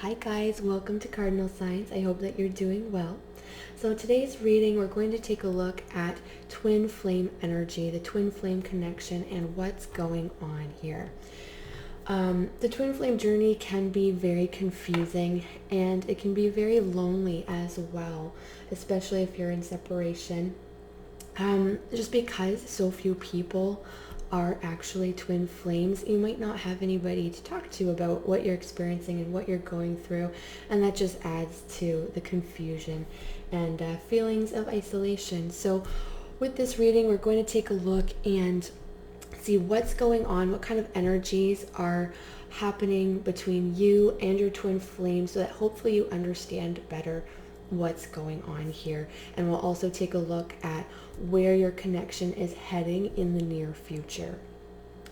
Hi guys, welcome to Cardinal Signs. I hope that you're doing well. So today's reading, we're going to take a look at twin flame energy, the twin flame connection, and what's going on here. The twin flame journey can be very confusing and it can be very lonely as well, especially if you're in separation. Just because so few people are actually twin flames, you might not have anybody to talk to about what you're experiencing and what you're going through, and that just adds to the confusion and feelings of isolation. So with this reading, we're going to take a look and see what's going on, what kind of energies are happening between you and your twin flame, so that hopefully you understand better what's going on here. And we'll also take a look at where your connection is heading in the near future.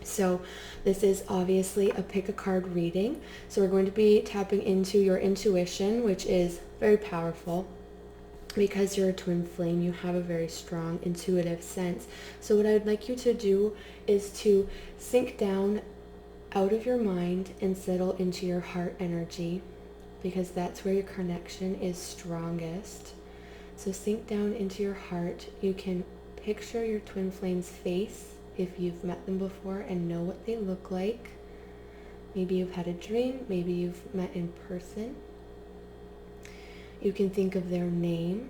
So this is obviously a pick a card reading. So we're going to be tapping into your intuition, which is very powerful. Because you're a twin flame, you have a very strong intuitive sense. So what I would like you to do is to sink down out of your mind and settle into your heart energy, because that's where your connection is strongest. So sink down into your heart. You can picture your twin flame's face if you've met them before and know what they look like. Maybe you've had a dream, maybe you've met in person. You can think of their name.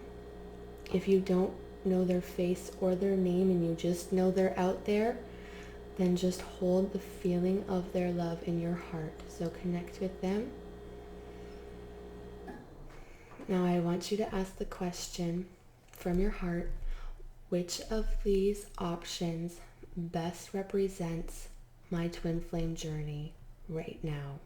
If you don't know their face or their name and you just know they're out there, then just hold the feeling of their love in your heart. So connect with them. Now I want you to ask the question from your heart, which of these options best represents my twin flame journey right now?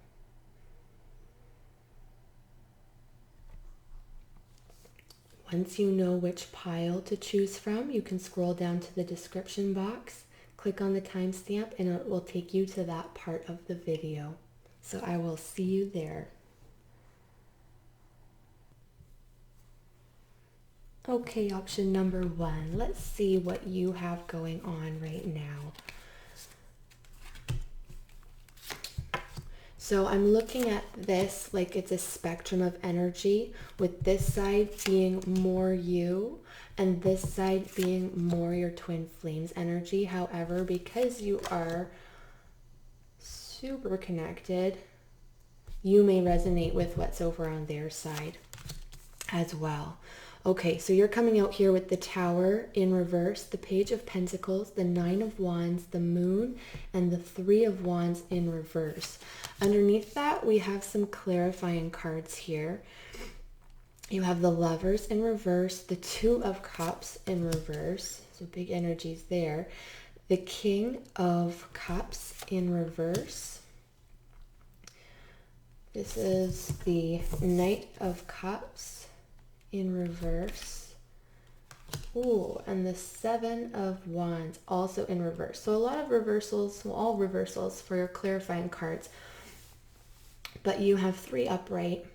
Once you know which pile to choose from, you can scroll down to the description box, click on the timestamp, and it will take you to that part of the video. So I will see you there. Okay, option number 1. Let's see what you have going on right now. So I'm looking at this like it's a spectrum of energy, with this side being more you and this side being more your twin flames energy. However, because you are super connected, you may resonate with what's over on their side as well. Okay, so you're coming out here with the Tower in reverse, the Page of Pentacles, the Nine of Wands, the Moon, and the Three of Wands in reverse. Underneath that, we have some clarifying cards here. You have the Lovers in reverse, the Two of Cups in reverse, so big energies there. The King of Cups in reverse. This is the Knight of Cups in reverse. Ooh, and the Seven of Wands also in reverse. So a lot of reversals, well, all reversals for your clarifying cards. But you have 3 upright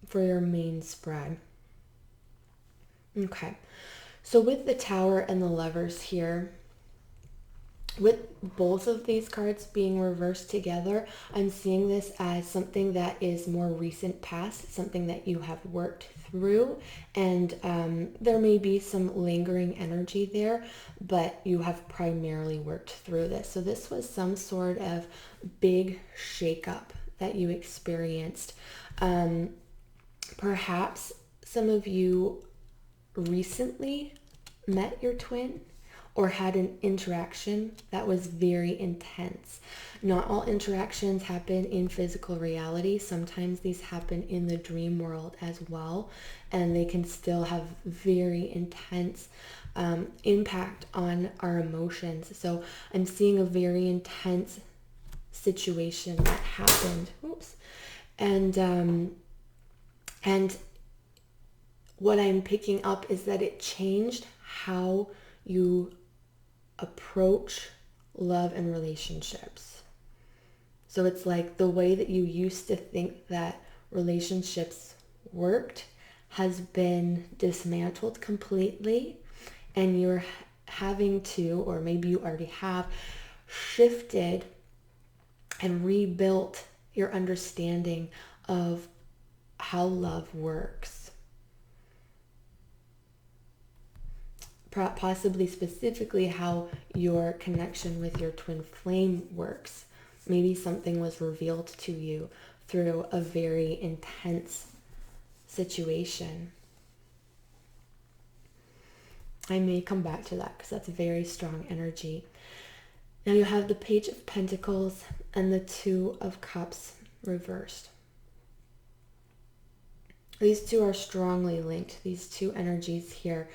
for your main spread. Okay, so with the Tower and the Lovers here, with both of these cards being reversed together, I'm seeing this as something that is more recent past, something that you have worked through, and there may be some lingering energy there, but you have primarily worked through this. So this was some sort of big shakeup that you experienced. Perhaps some of you recently met your twin or had an interaction that was very intense. Not all interactions happen in physical reality. Sometimes these happen in the dream world as well, and they can still have very intense impact on our emotions. So I'm seeing a very intense situation that happened. Oops. And what I'm picking up is that it changed how you approach love and relationships. So it's like the way that you used to think that relationships worked has been dismantled completely, and you're having to, or maybe you already have, shifted and rebuilt your understanding of how love works. Possibly specifically how your connection with your twin flame works. Maybe something was revealed to you through a very intense situation. I may come back to that because that's a very strong energy. Now you have the Page of Pentacles and the Two of Cups reversed. These two are strongly linked, these two energies here.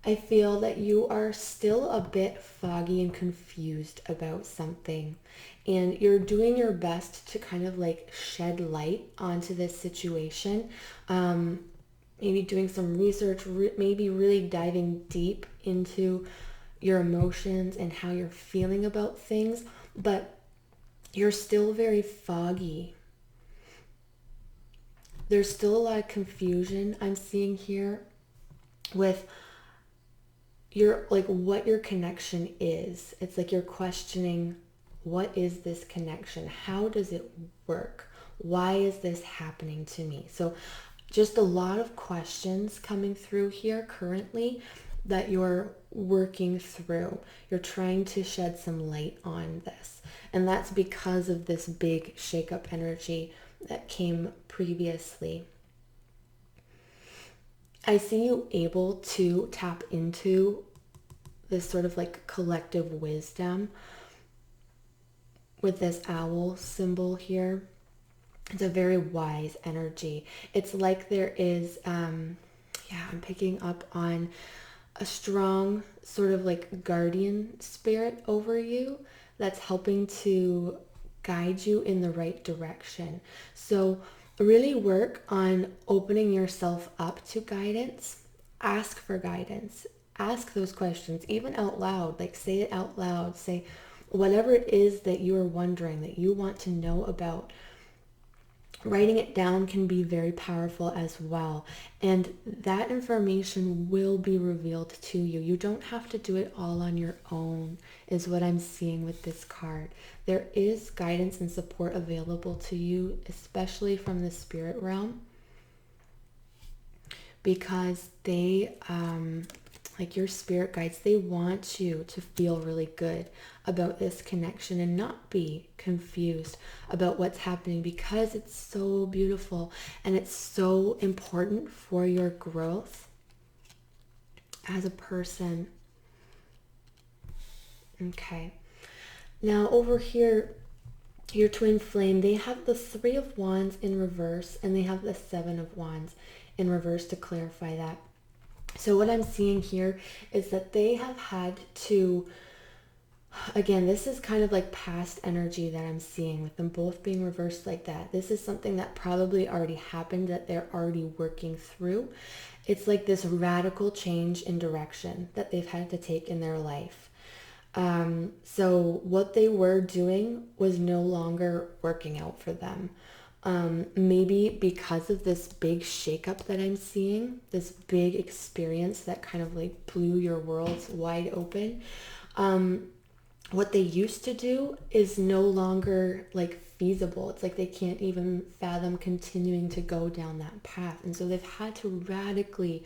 I feel that you are still a bit foggy and confused about something, and you're doing your best to kind of like shed light onto this situation. Maybe doing some research, maybe really diving deep into your emotions and how you're feeling about things, but you're still very foggy. There's still a lot of confusion I'm seeing here with your, like, what your connection is. It's like you're questioning, what is this connection? How does it work? Why is this happening to me? So just a lot of questions coming through here currently that you're working through. You're trying to shed some light on this. And that's because of this big shakeup energy that came previously. I see you able to tap into this sort of like collective wisdom with this owl symbol here. It's a very wise energy. It's like there is, I'm picking up on a strong sort of like guardian spirit over you that's helping to guide you in the right direction. So really work on opening yourself up to guidance. Ask for guidance. Ask those questions, even out loud. Like, say it out loud. Say whatever it is that you are wondering, that you want to know about. Writing it down can be very powerful as well. And that information will be revealed to you. You don't have to do it all on your own, is what I'm seeing with this card. There is guidance and support available to you, especially from the spirit realm, because they, like your spirit guides, they want you to feel really good about this connection and not be confused about what's happening, because it's so beautiful and it's so important for your growth as a person. Okay. Now over here, your twin flame, they have the Three of Wands in reverse and they have the Seven of Wands in reverse, to clarify that. So what I'm seeing here is that they have had to, again, this is kind of like past energy that I'm seeing with them both being reversed like that. This is something that probably already happened, that they're already working through. It's like this radical change in direction that they've had to take in their life. So what they were doing was no longer working out for them. Maybe because of this big shakeup that I'm seeing, this big experience that kind of like blew your worlds wide open. What they used to do is no longer like feasible. It's like they can't even fathom continuing to go down that path. And so they've had to radically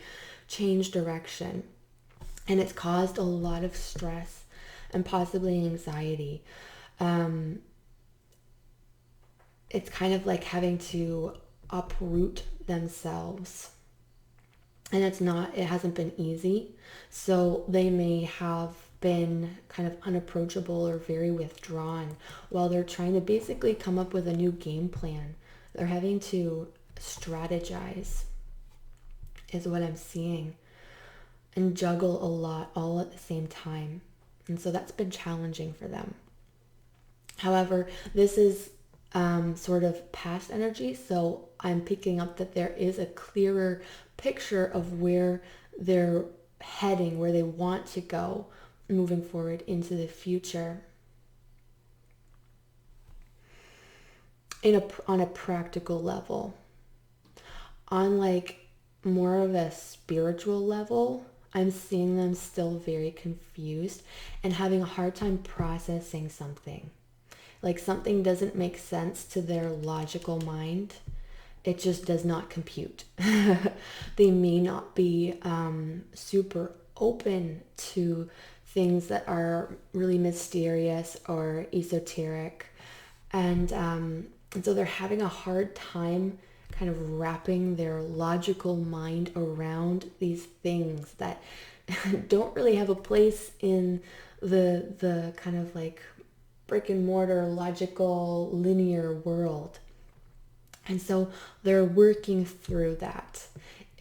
change direction. And it's caused a lot of stress and possibly anxiety. It's kind of like having to uproot themselves. And it hasn't been easy. So they may have been kind of unapproachable or very withdrawn while they're trying to basically come up with a new game plan. They're having to strategize, is what I'm seeing, and juggle a lot all at the same time. And so that's been challenging for them. However, this is sort of past energy, so I'm picking up that there is a clearer picture of where they're heading, where they want to go moving forward into the future on a practical level. On like more of a spiritual level, I'm seeing them still very confused and having a hard time processing something. like something doesn't make sense to their logical mind. It just does not compute. They may not be super open to things that are really mysterious or esoteric. And so they're having a hard time kind of wrapping their logical mind around these things that don't really have a place in the kind of like brick and mortar logical linear world. And so they're working through that.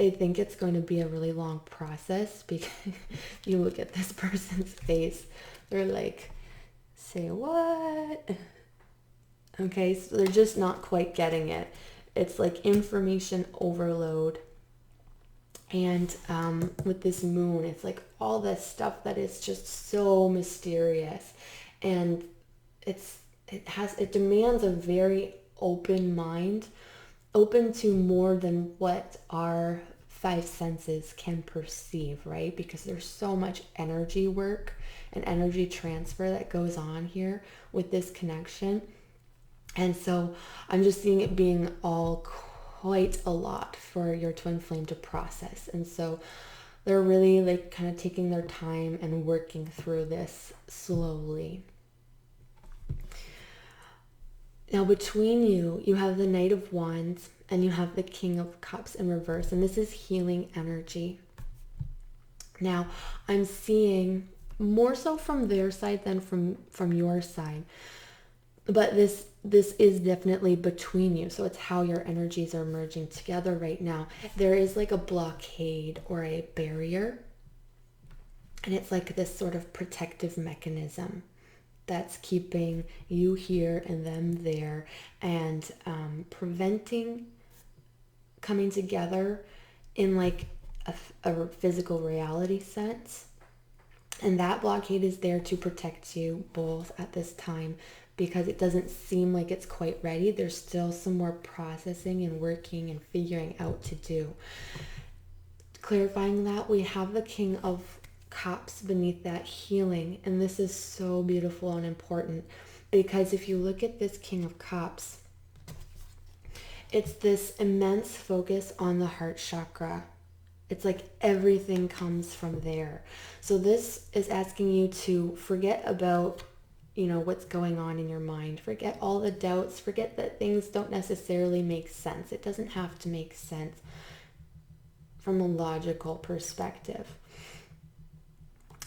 I think it's going to be a really long process because you look at this person's face, they're like, say what? Okay, so they're just not quite getting it. It's like information overload. And with this moon, it's like all this stuff that is just so mysterious. And it demands a very open mind, open to more than what our five senses can perceive, right? Because there's so much energy work and energy transfer that goes on here with this connection. And so I'm just seeing it being all quite a lot for your twin flame to process. And so they're really like kind of taking their time and working through this slowly. Now between you, you have the Knight of Wands and you have the King of Cups in reverse. And this is healing energy. Now I'm seeing more so from their side than from your side. But this is definitely between you. So it's how your energies are merging together right now. There is like a blockade or a barrier. And it's like this sort of protective mechanism that's keeping you here and them there, and preventing coming together in like a physical reality sense. And that blockade is there to protect you both at this time, because it doesn't seem like it's quite ready. There's still some more processing and working and figuring out to do. Clarifying that, we have the King of Cups beneath that, healing. And this is so beautiful and important, because if you look at this King of Cups, it's this immense focus on the heart chakra. It's like everything comes from there. So this is asking you to forget about, what's going on in your mind. Forget all the doubts. Forget that things don't necessarily make sense. It doesn't have to make sense from a logical perspective.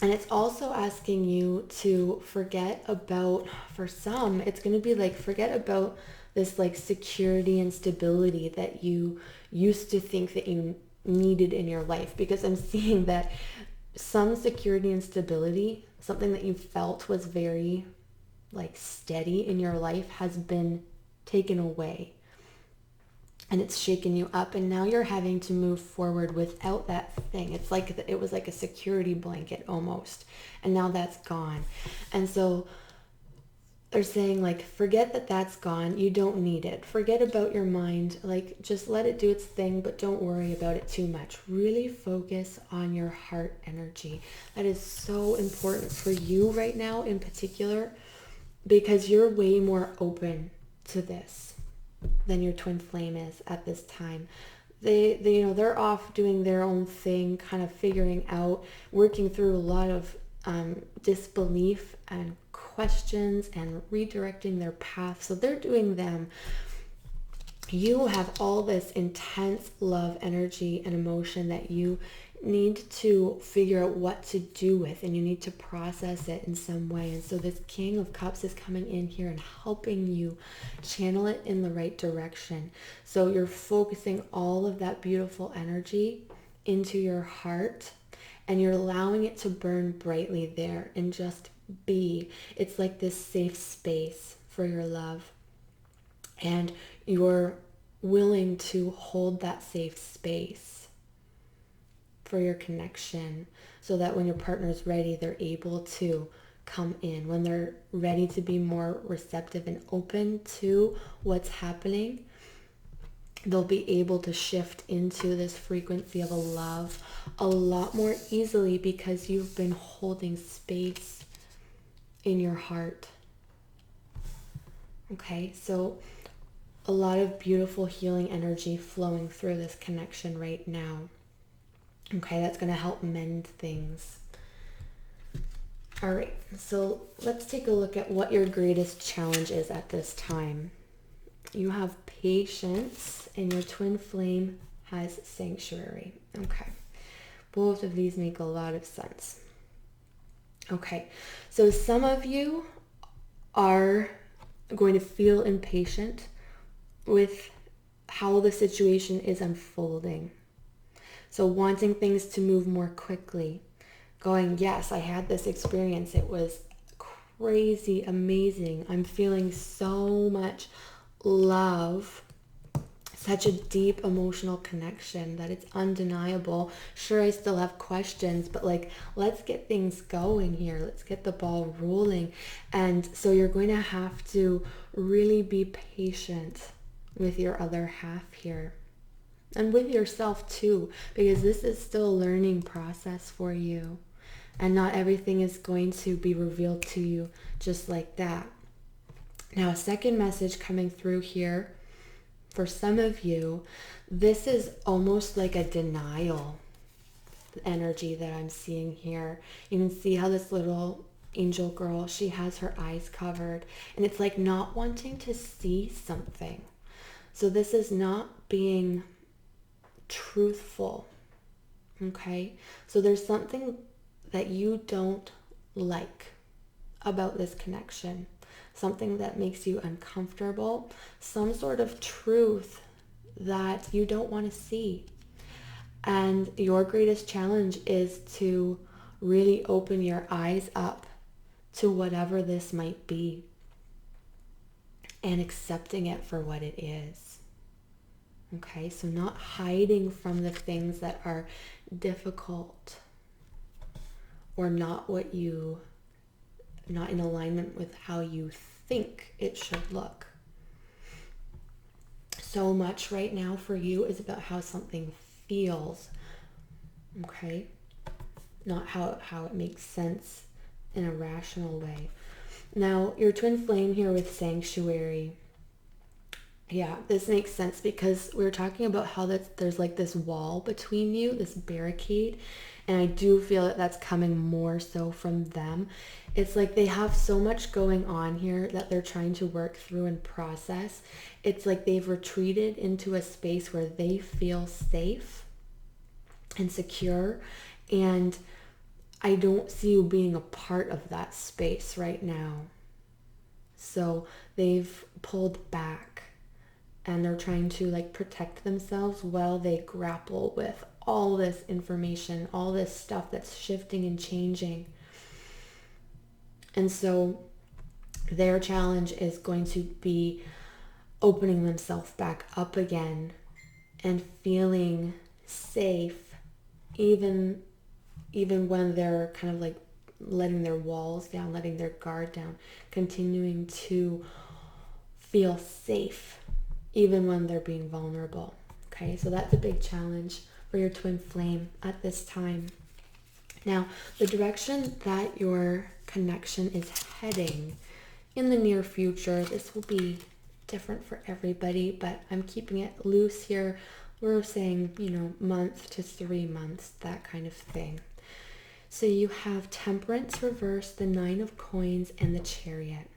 And it's also asking you to forget about, for some, it's going to be like, forget about this like security and stability that you used to think that you needed in your life. Because I'm seeing that some security and stability, something that you felt was very like steady in your life, has been taken away. And it's shaken you up, and now you're having to move forward without that thing. It's like it was like a security blanket almost, and now that's gone. And so they're saying like, forget that that's gone. You don't need it. Forget about your mind. Like, just let it do its thing, but don't worry about it too much. Really focus on your heart energy. That is so important for you right now in particular, because you're way more open to this than your twin flame is at this time. They're off doing their own thing, kind of figuring out, working through a lot of disbelief and questions and redirecting their path. So they're doing them. You have all this intense love, energy, and emotion that you need to figure out what to do with, and you need to process it in some way. And so this King of Cups is coming in here and helping you channel it in the right direction. So you're focusing all of that beautiful energy into your heart, and you're allowing it to burn brightly there and just be. It's like this safe space for your love, and you're willing to hold that safe space for your connection, so that when your partner's ready, they're able to come in. When they're ready to be more receptive and open to what's happening, they'll be able to shift into this frequency of a love a lot more easily, because you've been holding space in your heart. Okay, so a lot of beautiful healing energy flowing through this connection right now. Okay, that's going to help mend things. All right, so let's take a look at what your greatest challenge is at this time. You have patience and your twin flame has sanctuary. Okay, both of these make a lot of sense. Okay, so some of you are going to feel impatient with how the situation is unfolding. So wanting things to move more quickly. Going, yes, I had this experience. It was crazy, amazing. I'm feeling so much love, such a deep emotional connection that it's undeniable. Sure, I still have questions, but like, let's get things going here. Let's get the ball rolling. And so you're going to have to really be patient with your other half here. And with yourself too, because this is still a learning process for you. And not everything is going to be revealed to you just like that. Now, a second message coming through here, for some of you, this is almost like a denial energy that I'm seeing here. You can see how this little angel girl, she has her eyes covered. And it's like not wanting to see something. So this is not being truthful. Okay? So there's something that you don't like about this connection, something that makes you uncomfortable, some sort of truth that you don't want to see. And your greatest challenge is to really open your eyes up to whatever this might be and accepting it for what it is. Okay, so not hiding from the things that are difficult or not in alignment with how you think it should look. So much right now for you is about how something feels, okay? Not how it makes sense in a rational way. Now, your twin flame here with sanctuary. Yeah, this makes sense because we were talking about how there's like this wall between you, this barricade, and I do feel that that's coming more so from them. It's like they have so much going on here that they're trying to work through and process. It's like they've retreated into a space where they feel safe and secure, and I don't see you being a part of that space right now. So they've pulled back. And they're trying to like protect themselves while they grapple with all this information, all this stuff that's shifting and changing. And so their challenge is going to be opening themselves back up again and feeling safe, even when they're kind of like letting their walls down, letting their guard down, continuing to feel safe even when they're being vulnerable. Okay, so that's a big challenge for your twin flame at this time. Now, the direction that your connection is heading in the near future, this will be different for everybody, but I'm keeping it loose here. We're saying, month to 3 months, that kind of thing. So you have Temperance reverse, the 9 of Coins, and the Chariot.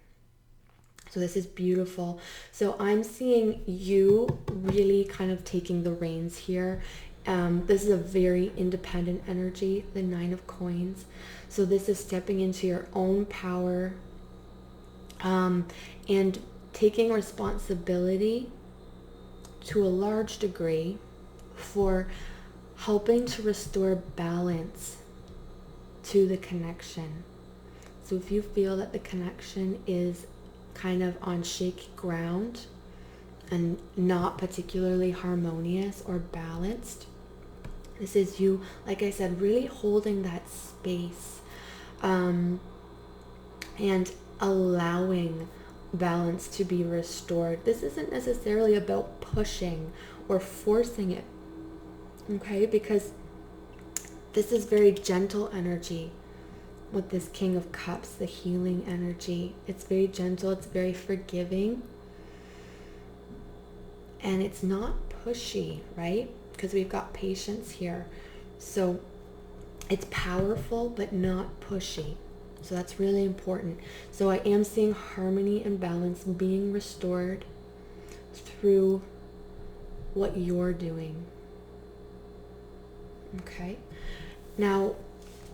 So this is beautiful. So I'm seeing you really kind of taking the reins here. This is a very independent energy, the 9 of Coins. So this is stepping into your own power and taking responsibility to a large degree for helping to restore balance to the connection. So if you feel that the connection is kind of on shaky ground and not particularly harmonious or balanced, this is you, like I said, really holding that space and allowing balance to be restored. This isn't necessarily about pushing or forcing it, okay? Because this is very gentle energy. with this King of Cups, the healing energy. It's very gentle, it's very forgiving, and it's not pushy, right? Because we've got patience here. So it's powerful, but not pushy. So that's really important. So I am seeing harmony and balance being restored through what you're doing. Okay. Now,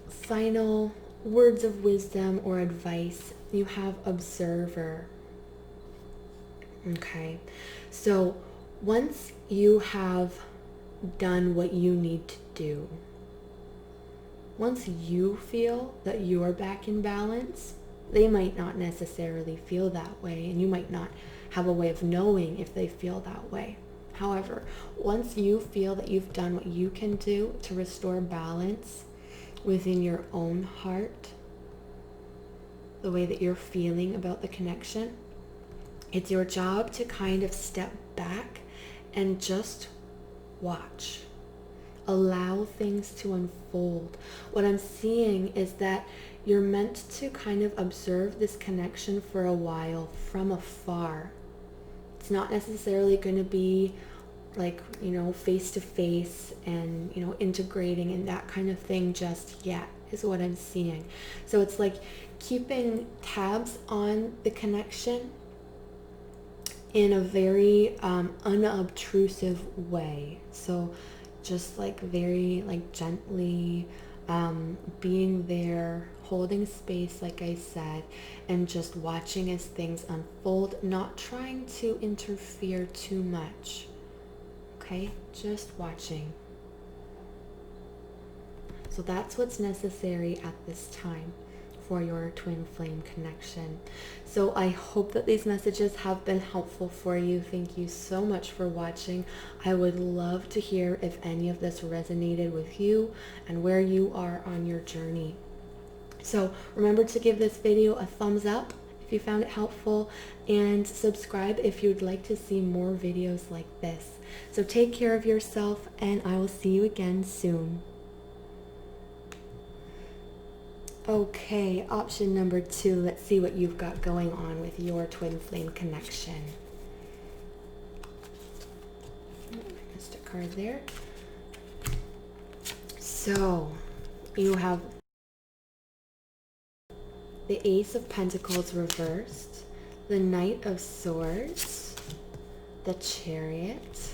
final words of wisdom or advice. You have observer. Okay. So once you have done what you need to do, once you feel that you're back in balance, they might not necessarily feel that way, and you might not have a way of knowing if they feel that way. However, once you feel that you've done what you can do to restore balance within your own heart, the way that you're feeling about the connection, it's your job to kind of step back and just watch. Allow things to unfold. What I'm seeing is that you're meant to kind of observe this connection for a while from afar. It's not necessarily going to be like, face to face and, integrating and that kind of thing just yet, is what I'm seeing. So it's like keeping tabs on the connection in a very unobtrusive way. So just like very gently being there, holding space, like I said, and just watching as things unfold, not trying to interfere too much. Okay, just watching. So that's what's necessary at this time for your twin flame connection. So I hope that these messages have been helpful for you. Thank you so much for watching. I would love to hear if any of this resonated with you and where you are on your journey. So remember to give this video a thumbs up if you found it helpful, and subscribe if you'd like to see more videos like this. So take care of yourself, and I will see you again soon. Okay, option number 2. Let's see what you've got going on with your twin flame connection. I missed a card there. So you have the Ace of Pentacles reversed, the Knight of Swords, the Chariot,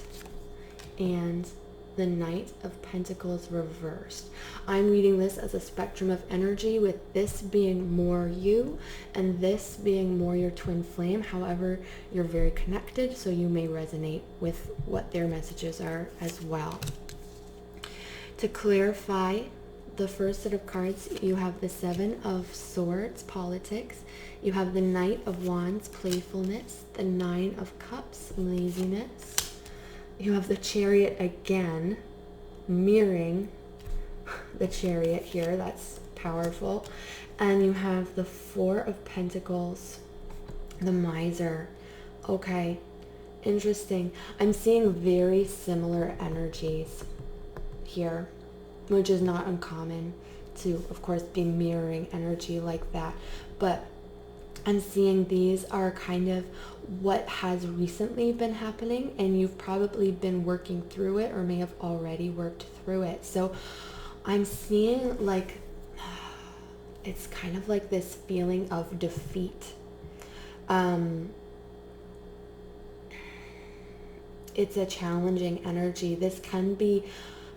and the Knight of Pentacles reversed. I'm reading this as a spectrum of energy, with this being more you and this being more your twin flame. However, you're very connected, so you may resonate with what their messages are as well. To clarify the first set of cards, you have the Seven of Swords, politics. You have the Knight of Wands, playfulness. The Nine of Cups, laziness. You have the Chariot again, mirroring the Chariot here. That's powerful. And you have the Four of Pentacles, the Miser. Okay, interesting. I'm seeing very similar energies here, which is not uncommon to, of course, be mirroring energy like that. But I'm seeing these are kind of what has recently been happening, and you've probably been working through it or may have already worked through it. So I'm seeing it's kind of like this feeling of defeat. It's a challenging energy. This can be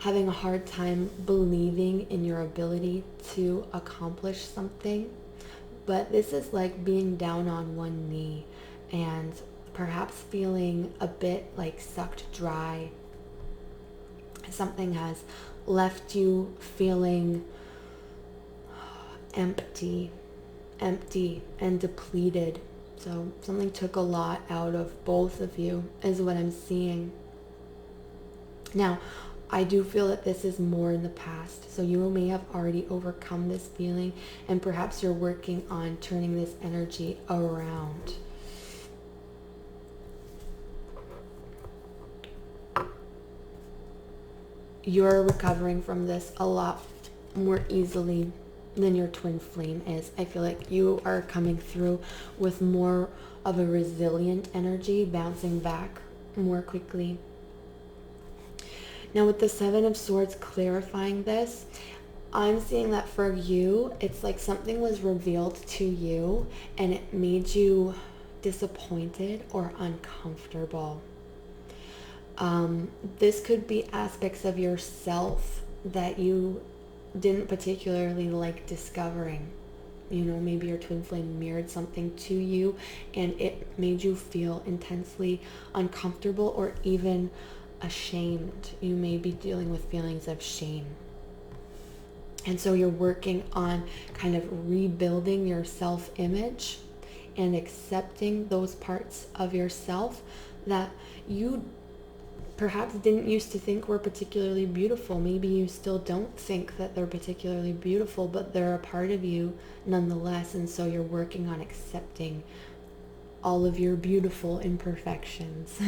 having a hard time believing in your ability to accomplish something. But this is like being down on one knee and perhaps feeling a bit like sucked dry. Something has left you feeling empty and depleted. So something took a lot out of both of you, is what I'm seeing. Now, I do feel that this is more in the past, so you may have already overcome this feeling, and perhaps you're working on turning this energy around. You're recovering from this a lot more easily than your twin flame is. I feel like you are coming through with more of a resilient energy, bouncing back more quickly. Now with the Seven of Swords clarifying this, I'm seeing that for you, it's like something was revealed to you and it made you disappointed or uncomfortable. This could be aspects of yourself that you didn't particularly like discovering. You know, maybe your twin flame mirrored something to you and it made you feel intensely uncomfortable or even ashamed. You may be dealing with feelings of shame. And so you're working on kind of rebuilding your self-image and accepting those parts of yourself that you perhaps didn't used to think were particularly beautiful. Maybe you still don't think that they're particularly beautiful, but they're a part of you nonetheless. And so you're working on accepting all of your beautiful imperfections.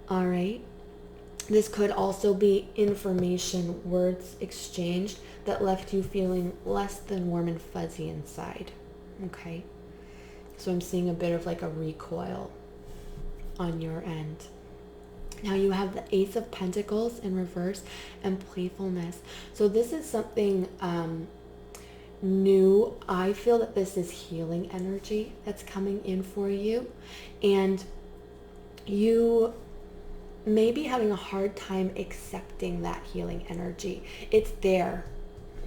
All right. This could also be information, words exchanged that left you feeling less than warm and fuzzy inside. Okay. So I'm seeing a bit of like a recoil on your end. Now you have the Ace of Pentacles in reverse and playfulness. So this is something new. I feel that this is healing energy that's coming in for you. And you may be having a hard time accepting that healing energy. It's there.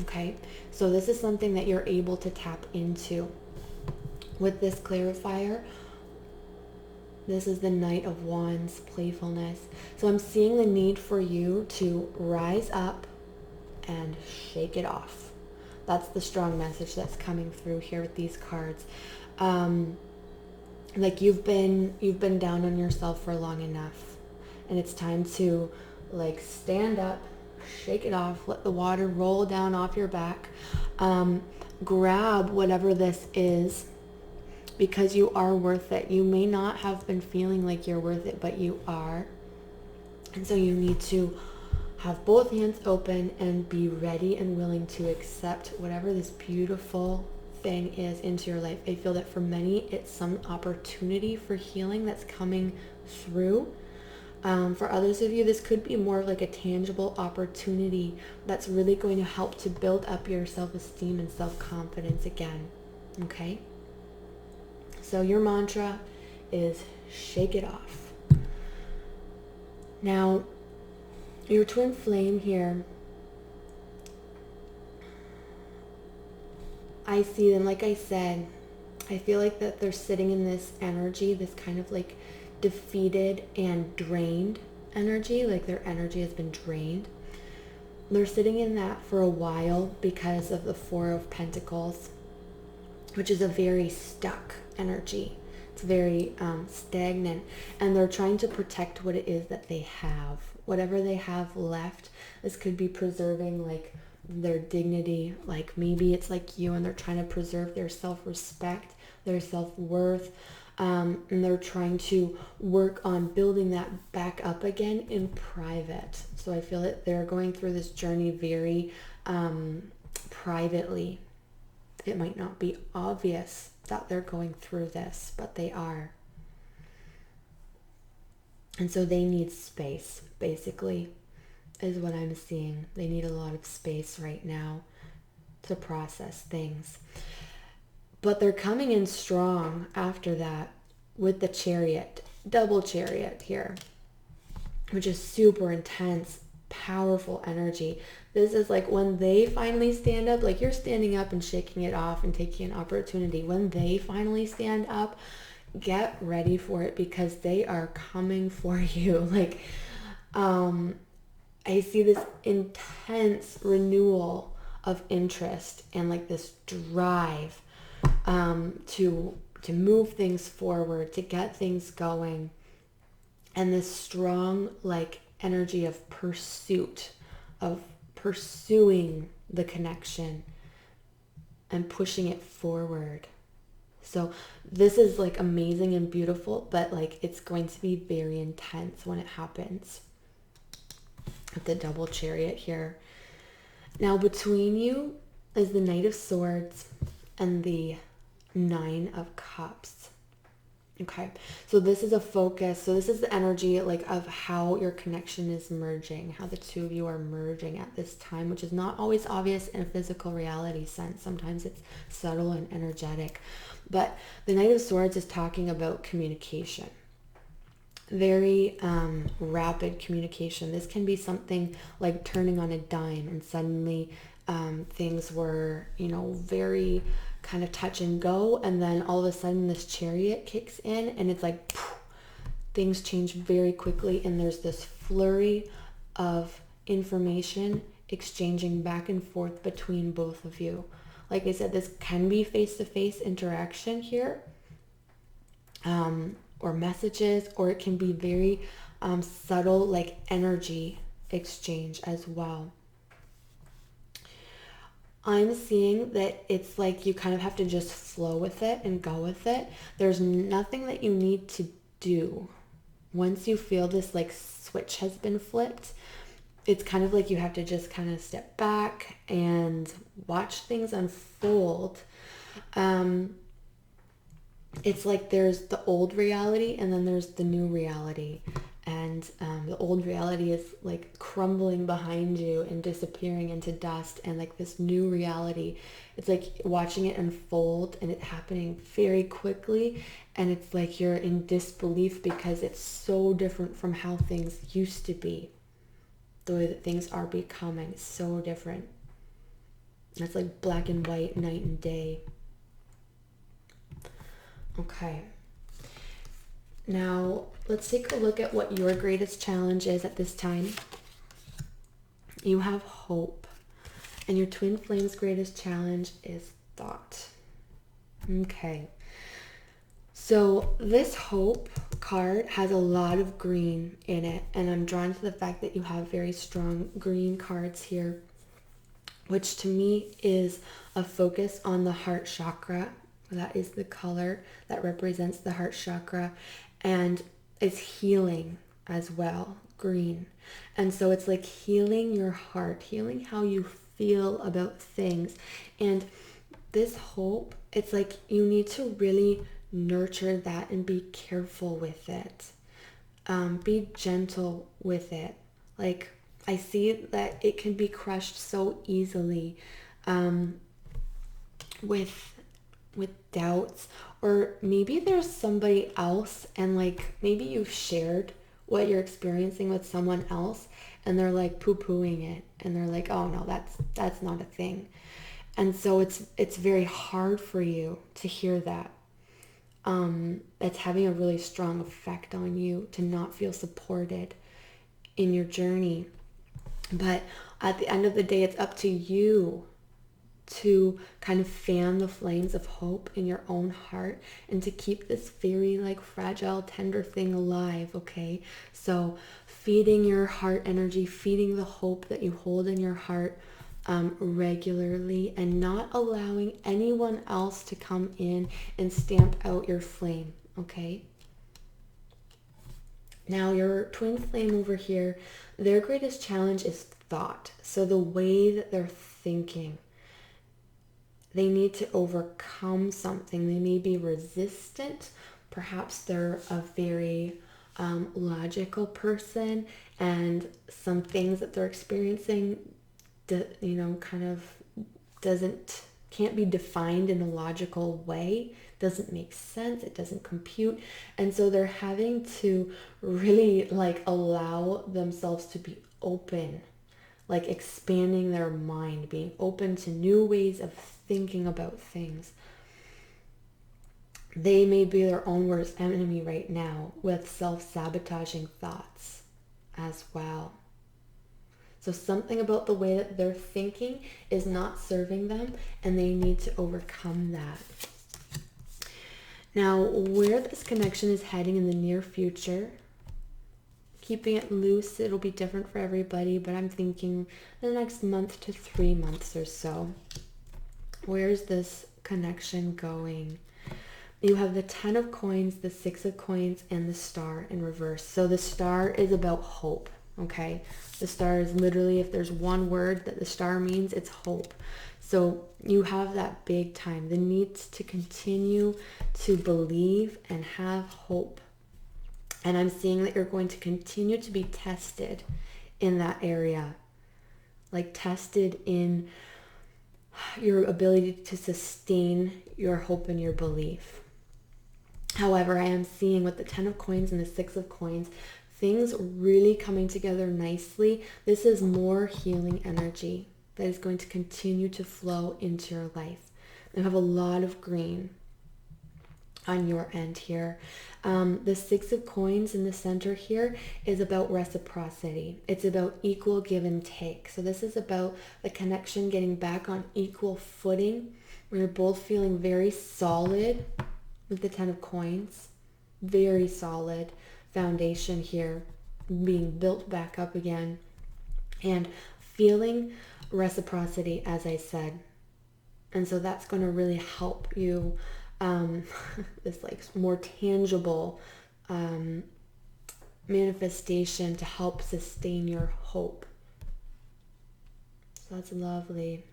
Okay. So this is something that you're able to tap into. With this clarifier, this is the Knight of Wands, playfulness. So I'm seeing the need for you to rise up and shake it off. That's the strong message that's coming through here with these cards. Like you've been down on yourself for long enough, and it's time to like stand up, shake it off, let the water roll down off your back, grab whatever this is, because you are worth it. You may not have been feeling like you're worth it, but you are. And so you need to have both hands open and be ready and willing to accept whatever this beautiful thing is into your life. I feel that for many, it's some opportunity for healing that's coming through. For others of you, this could be more of like a tangible opportunity that's really going to help to build up your self-esteem and self-confidence again. Okay? So your mantra is shake it off. Now, your twin flame here, I see them, like I said, I feel like that they're sitting in this energy, this kind of like defeated and drained energy, like their energy has been drained. They're sitting in that for a while because of the Four of Pentacles, which is a very stuck energy. It's very stagnant, and they're trying to protect what it is that they have. Whatever they have left, this could be preserving like their dignity. Like maybe it's like you and they're trying to preserve their self-respect, their self-worth, and they're trying to work on building that back up again in private. So I feel that they're going through this journey very privately. It might not be obvious that they're going through this, but they are. And so they need space, basically, is what I'm seeing. They need a lot of space right now to process things. But they're coming in strong after that with the Chariot, double Chariot here, which is super intense, powerful energy. This is like when they finally stand up, like you're standing up and shaking it off and taking an opportunity. When they finally stand up, get ready for it, because they are coming for you. Like, I see this intense renewal of interest and like this drive to move things forward, to get things going, and this strong like energy of pursuit, of pursuing the connection and pushing it forward. So this is like amazing and beautiful, but like it's going to be very intense when it happens. With the double Chariot here. Now between you, is the Knight of Swords and the Nine of Cups. Okay, so this is a focus. So this is the energy like of how your connection is merging, how the two of you are merging at this time, which is not always obvious in a physical reality sense. Sometimes it's subtle and energetic. But the Knight of Swords is talking about communication. Very rapid communication. This can be something like turning on a dime and suddenly things were, very kind of touch and go, and then all of a sudden this chariot kicks in and it's like poof, things change very quickly, and there's this flurry of information exchanging back and forth between both of you. Like I said, this can be face-to-face interaction here, or messages, or it can be very subtle, like energy exchange as well. I'm seeing that it's like you kind of have to just flow with it and go with it. There's nothing that you need to do. Once you feel this like switch has been flipped, it's kind of like you have to just kind of step back and watch things unfold. It's like there's the old reality and then there's the new reality. And the old reality is like crumbling behind you and disappearing into dust. And like this new reality, it's like watching it unfold and it happening very quickly. And it's like you're in disbelief because it's so different from how things used to be. The way that things are becoming is so different. It's like black and white, night and day. Okay. Now, let's take a look at what your greatest challenge is at this time. You have hope. And your twin flame's greatest challenge is thought. Okay. So this hope card has a lot of green in it. And I'm drawn to the fact that you have very strong green cards here, which to me is a focus on the heart chakra. That is the color that represents the heart chakra. And it's healing as well, green. And so it's like healing your heart, healing how you feel about things. And this hope, it's like you need to really nurture that and be careful with it. Be gentle with it. Like I see that it can be crushed so easily with doubts, or maybe there's somebody else and like maybe you've shared what you're experiencing with someone else and they're like poo-pooing it and they're like, oh no, that's not a thing. And so it's very hard for you to hear that. It's having a really strong effect on you to not feel supported in your journey. But at the end of the day, it's up to you to kind of fan the flames of hope in your own heart and to keep this very like fragile, tender thing alive, okay? So feeding your heart energy, feeding the hope that you hold in your heart regularly, and not allowing anyone else to come in and stamp out your flame, okay? Now your twin flame over here, their greatest challenge is thought. So the way that they're thinking, they need to overcome something. They may be resistant. Perhaps they're a very logical person, and some things that they're experiencing, kind of can't be defined in a logical way. Doesn't make sense. It doesn't compute. And so they're having to really like allow themselves to be open, like expanding their mind, being open to new ways of thinking about things. They may be their own worst enemy right now with self-sabotaging thoughts as well. So something about the way that they're thinking is not serving them, and they need to overcome that. Now, where this connection is heading in the near future, keeping it loose, it'll be different for everybody, but I'm thinking the next month to 3 months or so. Where's this connection going? You have the 10 of coins, the 6 of coins, and the star in reverse. So the star is about hope, okay? The star is literally, if there's one word that the star means, it's hope. So you have that big time, the need to continue to believe and have hope. And I'm seeing that you're going to continue to be tested in that area, like tested in your ability to sustain your hope and your belief. However, I am seeing with the 10 of coins and the 6 of coins, things really coming together nicely. This is more healing energy that is going to continue to flow into your life. You have a lot of green on your end here. The 6 of coins in the center here is about reciprocity. It's about equal give and take. So this is about the connection getting back on equal footing, where you're both feeling very solid with the 10 of coins. Very solid foundation here, being built back up again, and feeling reciprocity, as I said. And so that's going to really help you, this like more tangible manifestation to help sustain your hope. So that's lovely.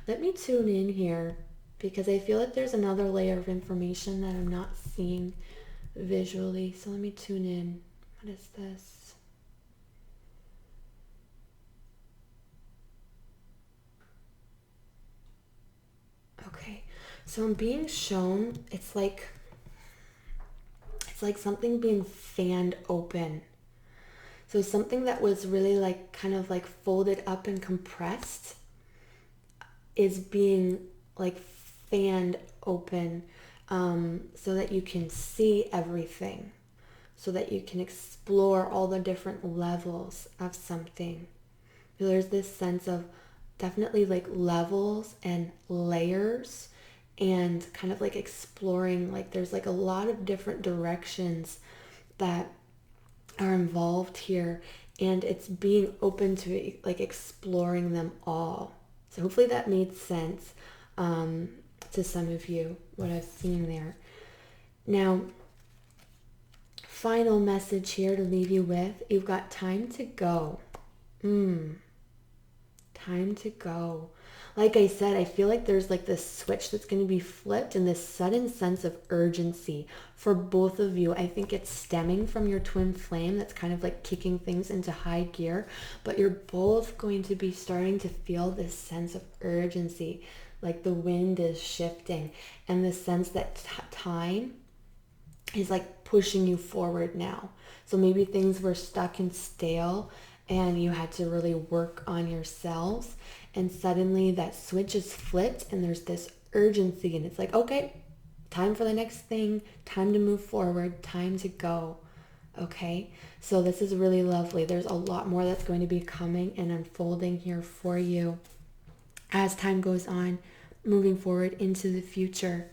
Let me tune in here, because I feel like there's another layer of information that I'm not seeing visually. So let me tune in. What is this? Okay, so I'm being shown it's like something being fanned open. So something that was really like kind of like folded up and compressed is being like fanned open, so that you can see everything, so that you can explore all the different levels of something. So there's this sense of definitely like levels and layers, and kind of like exploring, like there's like a lot of different directions that are involved here, and it's being open to like exploring them all. So hopefully that made sense to some of you, what I've seen there. Now, final message here to leave you with. You've got time to go. Time to go. Like I said, I feel like there's like this switch that's going to be flipped, and this sudden sense of urgency for both of you. I think it's stemming from your twin flame that's kind of like kicking things into high gear, but you're both going to be starting to feel this sense of urgency, like the wind is shifting, and the sense that time is like pushing you forward now. So maybe things were stuck and stale, and you had to really work on yourselves, and suddenly that switch is flipped, and there's this urgency, and it's like, okay, time for the next thing, time to move forward, time to go. Okay, so this is really lovely. There's a lot more that's going to be coming and unfolding here for you as time goes on, moving forward into the future.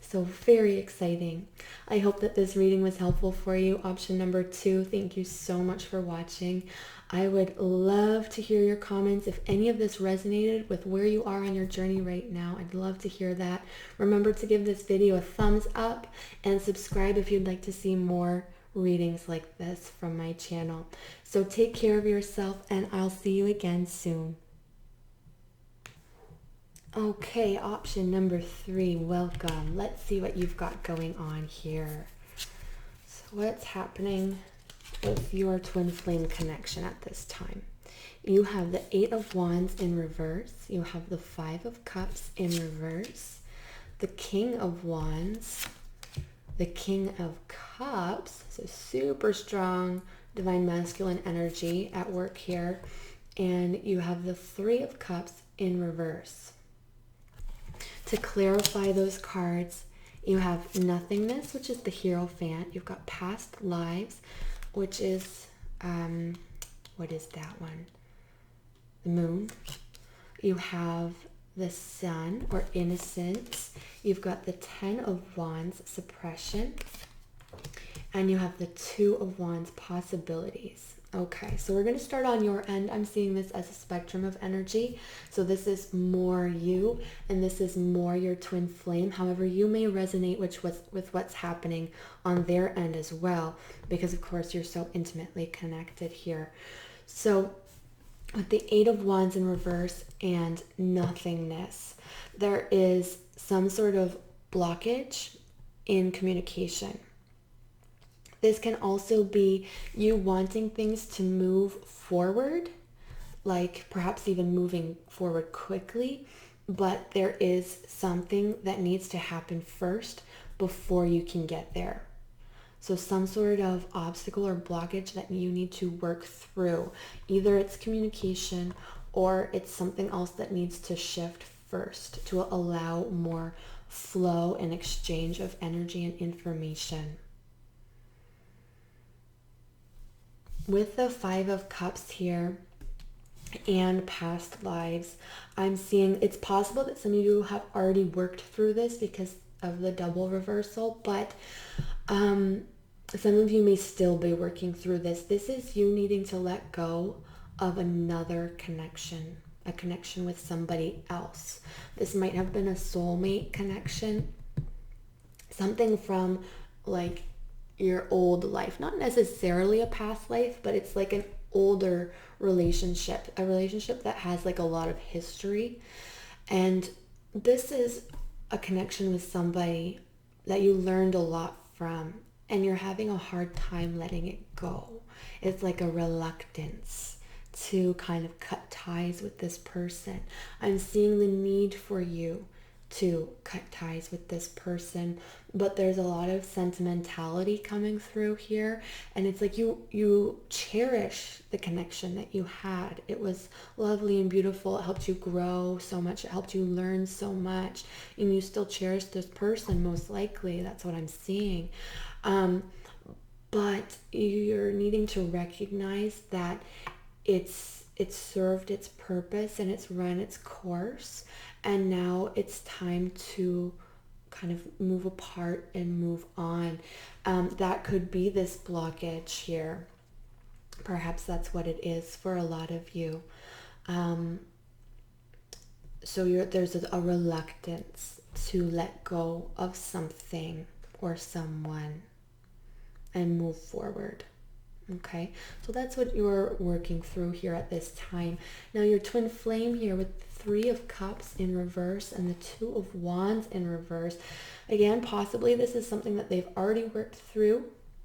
So very exciting. I hope that this reading was helpful for you. Option number 2, thank you so much for watching. I would love to hear your comments. If any of this resonated with where you are on your journey right now, I'd love to hear that. Remember to give this video a thumbs up and subscribe if you'd like to see more readings like this from my channel. So take care of yourself, and I'll see you again soon. Okay, option number 3, welcome. Let's see what you've got going on here. So what's happening with your twin flame connection at this time? You have the 8 of Wands in reverse. You have the 5 of Cups in reverse. The King of Wands. The King of Cups. So super strong divine masculine energy at work here. And you have the 3 of Cups in reverse. To clarify those cards, you have nothingness, which is the Hierophant. You've got past lives, which is, what is that one? The Moon. You have the Sun, or innocence. You've got the 10 of Wands, suppression. And you have the 2 of Wands, possibilities. Okay, so we're going to start on your end. I'm seeing this as a spectrum of energy. So this is more you, and this is more your twin flame. However, you may resonate with what's happening on their end as well, because of course you're so intimately connected here. So with the Eight of Wands in reverse and nothingness, there is some sort of blockage in communication. This can also be you wanting things to move forward, like perhaps even moving forward quickly, but there is something that needs to happen first before you can get there. So some sort of obstacle or blockage that you need to work through. Either it's communication or it's something else that needs to shift first to allow more flow and exchange of energy and information. With the Five of Cups here and past lives, I'm seeing it's possible that some of you have already worked through this because of the double reversal, but some of you may still be working through this. This is you needing to let go of another connection, a connection with somebody else. This might have been a soulmate connection, something from like your old life, not necessarily a past life, but it's like an older relationship, a relationship that has like a lot of history. And this is a connection with somebody that you learned a lot from, and you're having a hard time letting it go. It's like a reluctance to kind of cut ties with this person. I'm seeing the need for you to cut ties with this person, but there's a lot of sentimentality coming through here, and it's like you cherish the connection that you had. It was lovely and beautiful. It helped you grow so much. It helped you learn so much, and you still cherish this person, most likely. That's what I'm seeing. But you're needing to recognize that it's served its purpose and it's run its course, and now it's time to kind of move apart and move on. That could be this blockage here. Perhaps that's what it is for a lot of you. So there's a reluctance to let go of something or someone and move forward. Okay, so that's what you're working through here at this time. Now your twin flame here with the Three of Cups in reverse and the Two of Wands in reverse. Again, possibly this is something that they've already worked through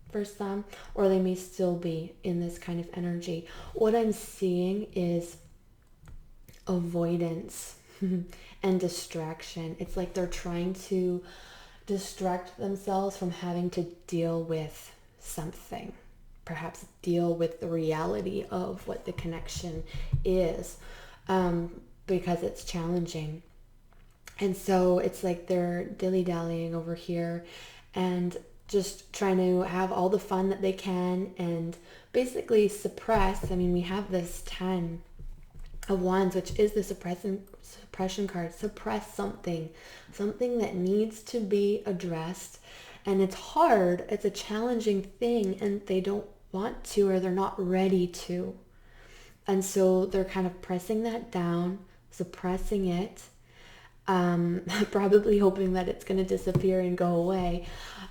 for some, or they may still be in this kind of energy. What I'm seeing is avoidance and distraction. It's like they're trying to distract themselves from having to deal with something. Perhaps deal with the reality of what the connection is, because it's challenging. And so it's like they're dilly-dallying over here and just trying to have all the fun that they can and basically suppress. I mean, we have this 10 of Wands, which is the suppression card. Suppress something that needs to be addressed. And it's hard. It's a challenging thing, and they don't want to, or they're not ready to. And so they're kind of pressing that down, suppressing it, probably hoping that it's going to disappear and go away,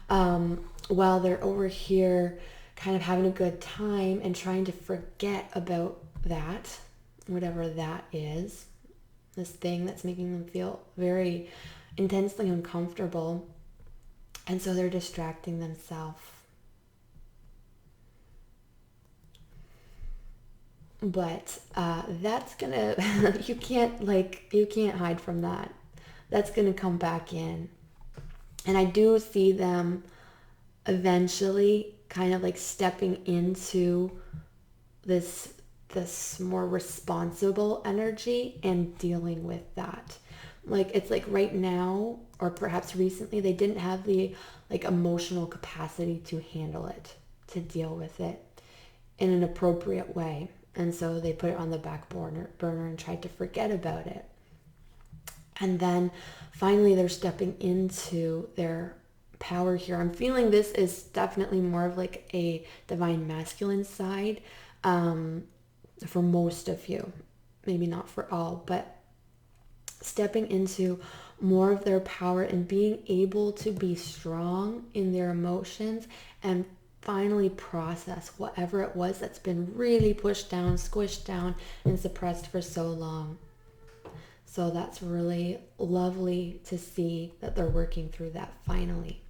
while they're over here kind of having a good time and trying to forget about that, whatever that is, this thing that's making them feel very intensely uncomfortable. And so they're distracting themselves. But that's gonna you can't hide from that. That's gonna come back in. And I do see them eventually kind of like stepping into this more responsible energy and dealing with that. Like it's like right now, or perhaps recently, they didn't have the like emotional capacity to handle it, to deal with it in an appropriate way. And so they put it on the back burner and tried to forget about it. And then finally they're stepping into their power here. I'm feeling this is definitely more of like a divine masculine side, for most of you. Maybe not for all, but stepping into more of their power and being able to be strong in their emotions and finally process whatever it was that's been really pushed down, squished down, and suppressed for so long. So that's really lovely to see that they're working through that finally.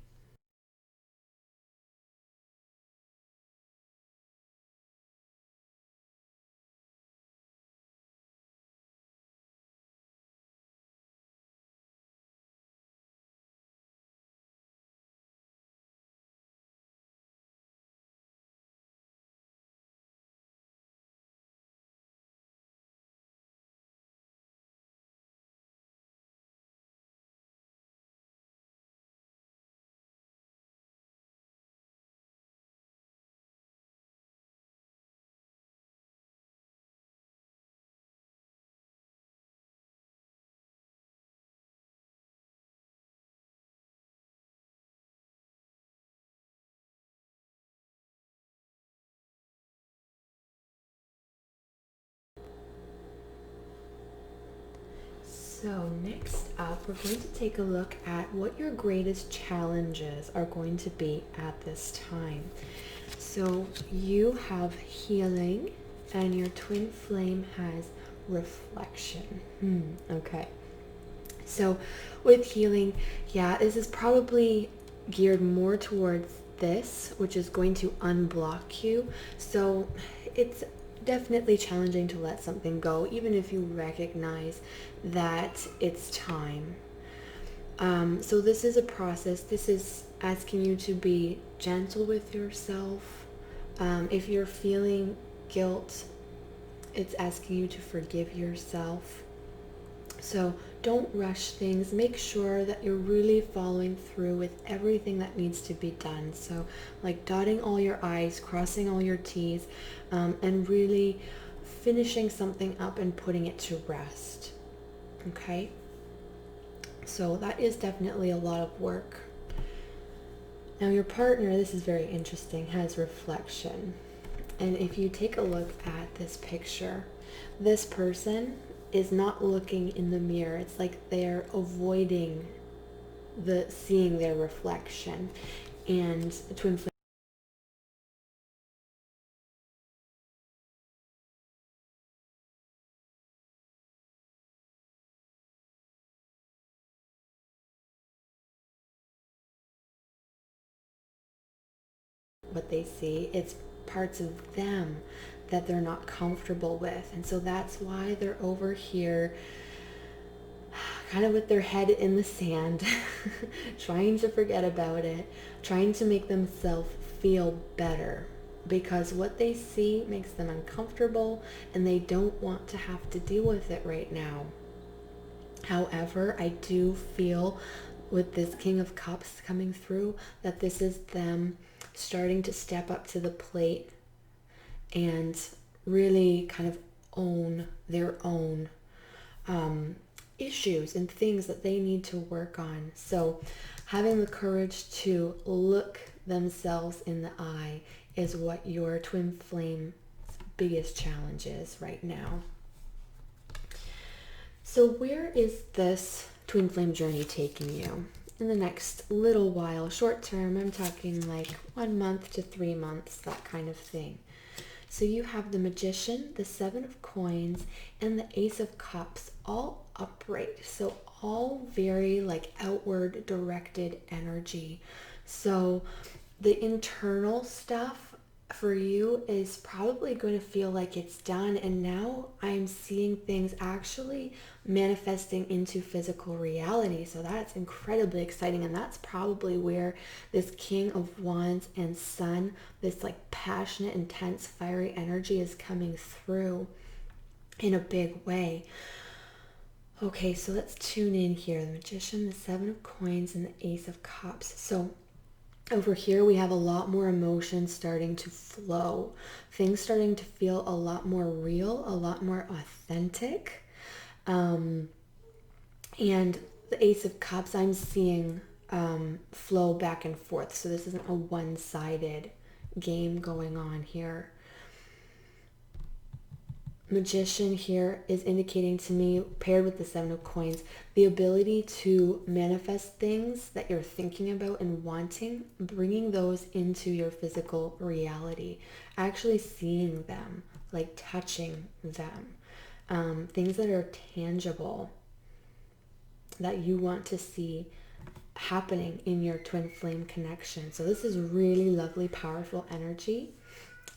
So next up, we're going to take a look at what your greatest challenges are going to be at this time. So you have healing and your twin flame has reflection. Okay. So with healing, yeah, this is probably geared more towards this, which is going to unblock you. So it's definitely challenging to let something go, even if you recognize that it's time. So this is a process. This is asking you to be gentle with yourself. If you're feeling guilt, it's asking you to forgive yourself. So don't rush things. Make sure that you're really following through with everything that needs to be done. So like dotting all your I's, crossing all your T's, and really finishing something up and putting it to rest. Okay? So that is definitely a lot of work. Now your partner, this is very interesting, has reflection. And if you take a look at this picture, this person is not looking in the mirror. It's like they're avoiding seeing their reflection. And twin flame, what they see, it's parts of them that they're not comfortable with. And so that's why they're over here kind of with their head in the sand, trying to forget about it, trying to make themselves feel better, because what they see makes them uncomfortable and they don't want to have to deal with it right now. However, I do feel with this King of Cups coming through that this is them starting to step up to the plate and really kind of own their own issues and things that they need to work on. So having the courage to look themselves in the eye is what your twin flame's biggest challenge is right now. So where is this twin flame journey taking you? In the next little while, short term, I'm talking like 1 month to 3 months, that kind of thing. So you have the Magician, the Seven of Coins, and the Ace of Cups all upright. So all very like outward directed energy. So the internal stuff for you is probably going to feel like it's done, and now I'm seeing things actually manifesting into physical reality. So that's incredibly exciting, and that's probably where this King of Wands and Sun, this like passionate, intense, fiery energy is coming through in a big way. Okay, so let's tune in here. The Magician, the Seven of Coins, and the Ace of Cups. So over here, we have a lot more emotions starting to flow. Things starting to feel a lot more real, a lot more authentic. And the Ace of Cups, I'm seeing flow back and forth. So this isn't a one-sided game going on here. Magician here is indicating to me, paired with the Seven of Coins, the ability to manifest things that you're thinking about and wanting, bringing those into your physical reality, actually seeing them, like touching them, things that are tangible that you want to see happening in your twin flame connection. So this is really lovely, powerful energy.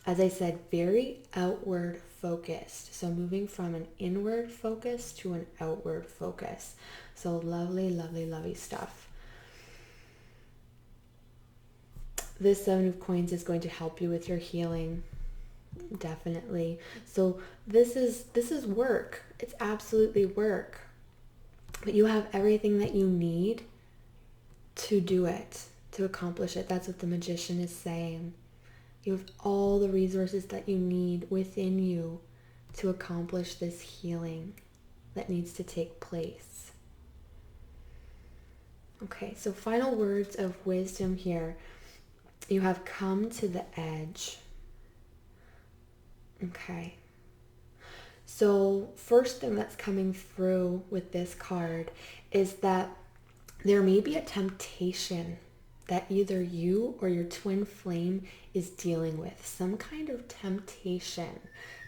As I said, very outward focused. So moving from an inward focus to an outward focus. So lovely, lovely, lovely stuff. This Seven of Coins is going to help you with your healing. Definitely. So this is work. It's absolutely work. But you have everything that you need to do it, to accomplish it. That's what the Magician is saying. You have all the resources that you need within you to accomplish this healing that needs to take place. Okay, so final words of wisdom here. You have come to the edge. Okay. So first thing that's coming through with this card is that there may be a temptation that either you or your twin flame is dealing with. Some kind of temptation,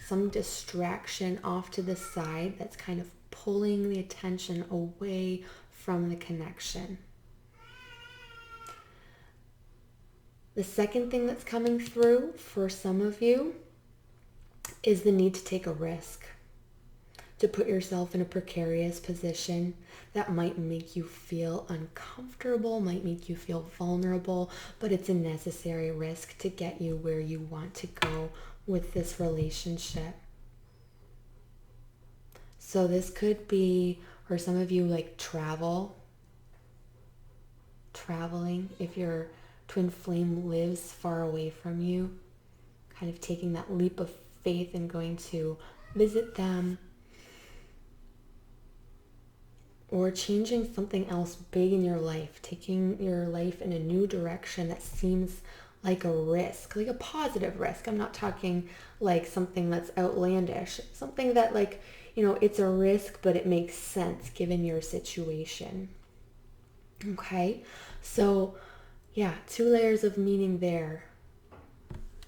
some distraction off to the side that's kind of pulling the attention away from the connection. The second thing that's coming through for some of you is the need to take a risk, to put yourself in a precarious position that might make you feel uncomfortable, might make you feel vulnerable, but it's a necessary risk to get you where you want to go with this relationship. So this could be, for some of you, like traveling, if your twin flame lives far away from you, kind of taking that leap of faith and going to visit them, or changing something else big in your life, taking your life in a new direction that seems like a risk, like a positive risk. I'm not talking like something that's outlandish, something that, like, you know, it's a risk, but it makes sense given your situation. Okay, so yeah, 2 layers of meaning there.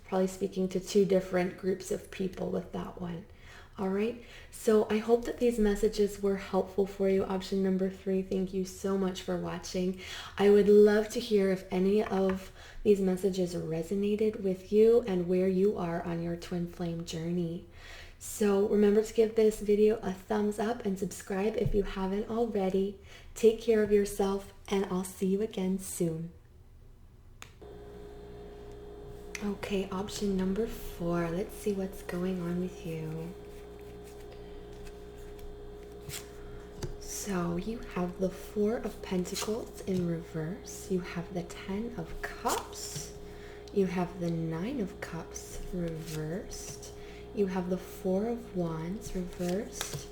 Probably speaking to 2 different groups of people with that one. All right, so I hope that these messages were helpful for you. Option number 3, thank you so much for watching. I would love to hear if any of these messages resonated with you and where you are on your twin flame journey. So remember to give this video a thumbs up and subscribe if you haven't already. Take care of yourself, and I'll see you again soon. Okay, option number 4. Let's see what's going on with you. So you have the 4 of Pentacles in reverse. You have the 10 of Cups. You have the 9 of Cups reversed. You have the 4 of Wands reversed.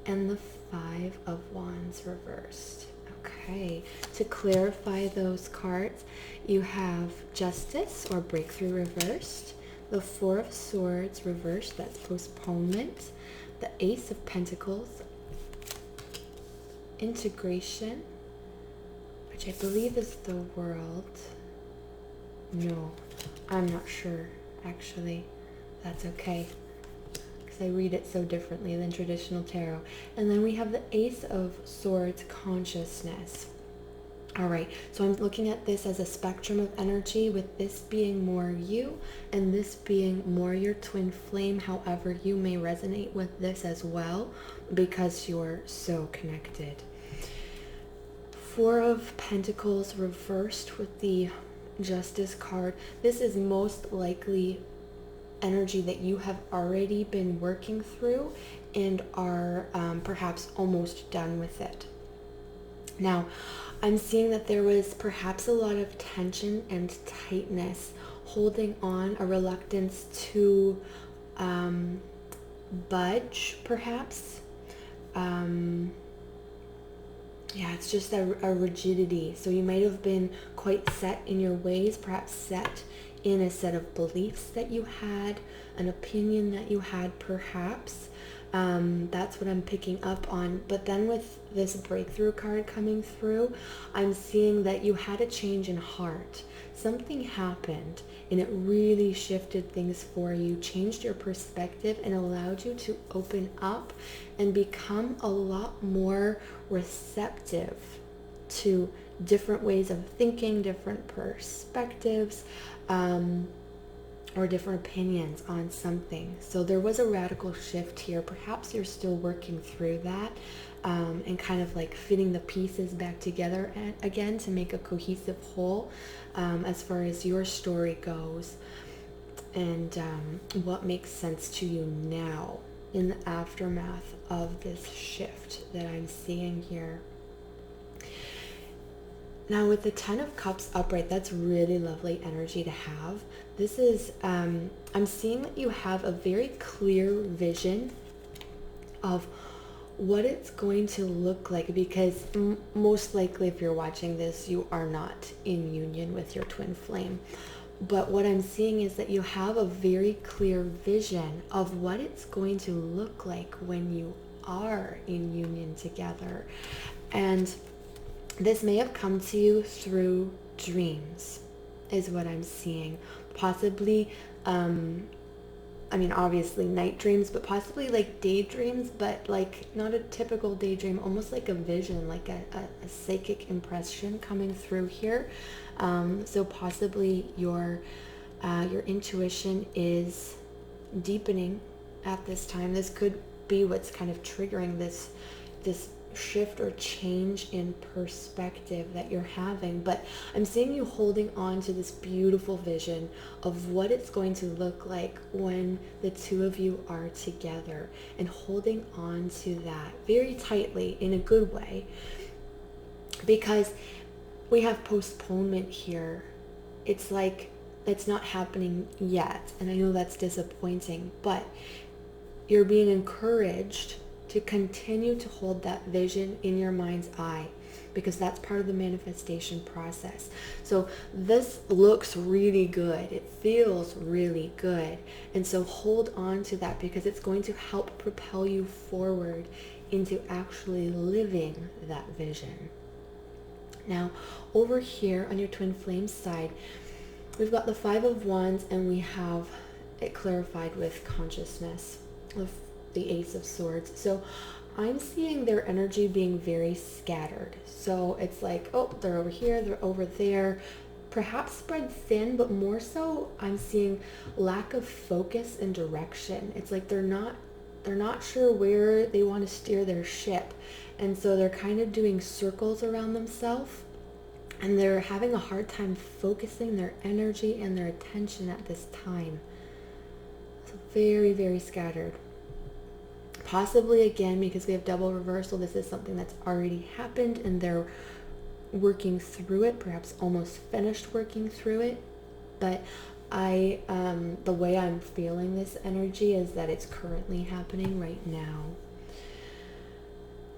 And the 5 of Wands reversed. Okay, to clarify those cards, you have Justice or Breakthrough reversed. The 4 of Swords reversed, that's postponement. The Ace of Pentacles, Integration, which I believe is the World. No, I'm not sure, actually. That's okay, because I read it so differently than traditional tarot. And then we have the Ace of Swords, Consciousness. All right, so I'm looking at this as a spectrum of energy, with this being more you and this being more your twin flame. However, you may resonate with this as well because you're so connected. 4 of Pentacles reversed with the Justice card. This is most likely energy that you have already been working through and are perhaps almost done with it. Now, I'm seeing that there was perhaps a lot of tension and tightness, holding on, a reluctance to budge, perhaps. Yeah, it's just a rigidity. So you might have been quite set in your ways, perhaps set in a set of beliefs that you had, an opinion that you had perhaps. That's what I'm picking up on. But then with this breakthrough card coming through, I'm seeing that you had a change in heart. Something happened and it really shifted things for you, changed your perspective, and allowed you to open up and become a lot more receptive to different ways of thinking, different perspectives, or different opinions on something. So there was a radical shift here. Perhaps you're still working through that, and kind of like fitting the pieces back together again to make a cohesive whole, as far as your story goes, and what makes sense to you now in the aftermath of this shift that I'm seeing here. Now with the 10 of Cups upright, that's really lovely energy to have. This is, I'm seeing that you have a very clear vision of what it's going to look like, because most likely if you're watching this, you are not in union with your twin flame. But what I'm seeing is that you have a very clear vision of what it's going to look like when you are in union together. And this may have come to you through dreams, is what I'm seeing. Possibly, obviously night dreams, but possibly like daydreams, but like not a typical daydream, almost like a vision, like a psychic impression coming through here. So possibly your intuition is deepening at this time. This could be what's kind of triggering this shift or change in perspective that you're having. But I'm seeing you holding on to this beautiful vision of what it's going to look like when the two of you are together, and holding on to that very tightly in a good way, because we have postponement here. It's like it's not happening yet, and I know that's disappointing, but you're being encouraged to continue to hold that vision in your mind's eye, because that's part of the manifestation process. So this looks really good. It feels really good. And so hold on to that, because it's going to help propel you forward into actually living that vision. Now, over here on your twin flame side, we've got the 5 of Wands, and we have it clarified with consciousness of the Ace of Swords. So I'm seeing their energy being very scattered. So it's like, oh, they're over here, they're over there, perhaps spread thin, but more so I'm seeing lack of focus and direction. It's like they're not sure where they want to steer their ship. And so they're kind of doing circles around themselves, and they're having a hard time focusing their energy and their attention at this time. So very, very scattered. Possibly, again, because we have double reversal, this is something that's already happened and they're working through it, perhaps almost finished working through it. But the way I'm feeling this energy is that it's currently happening right now.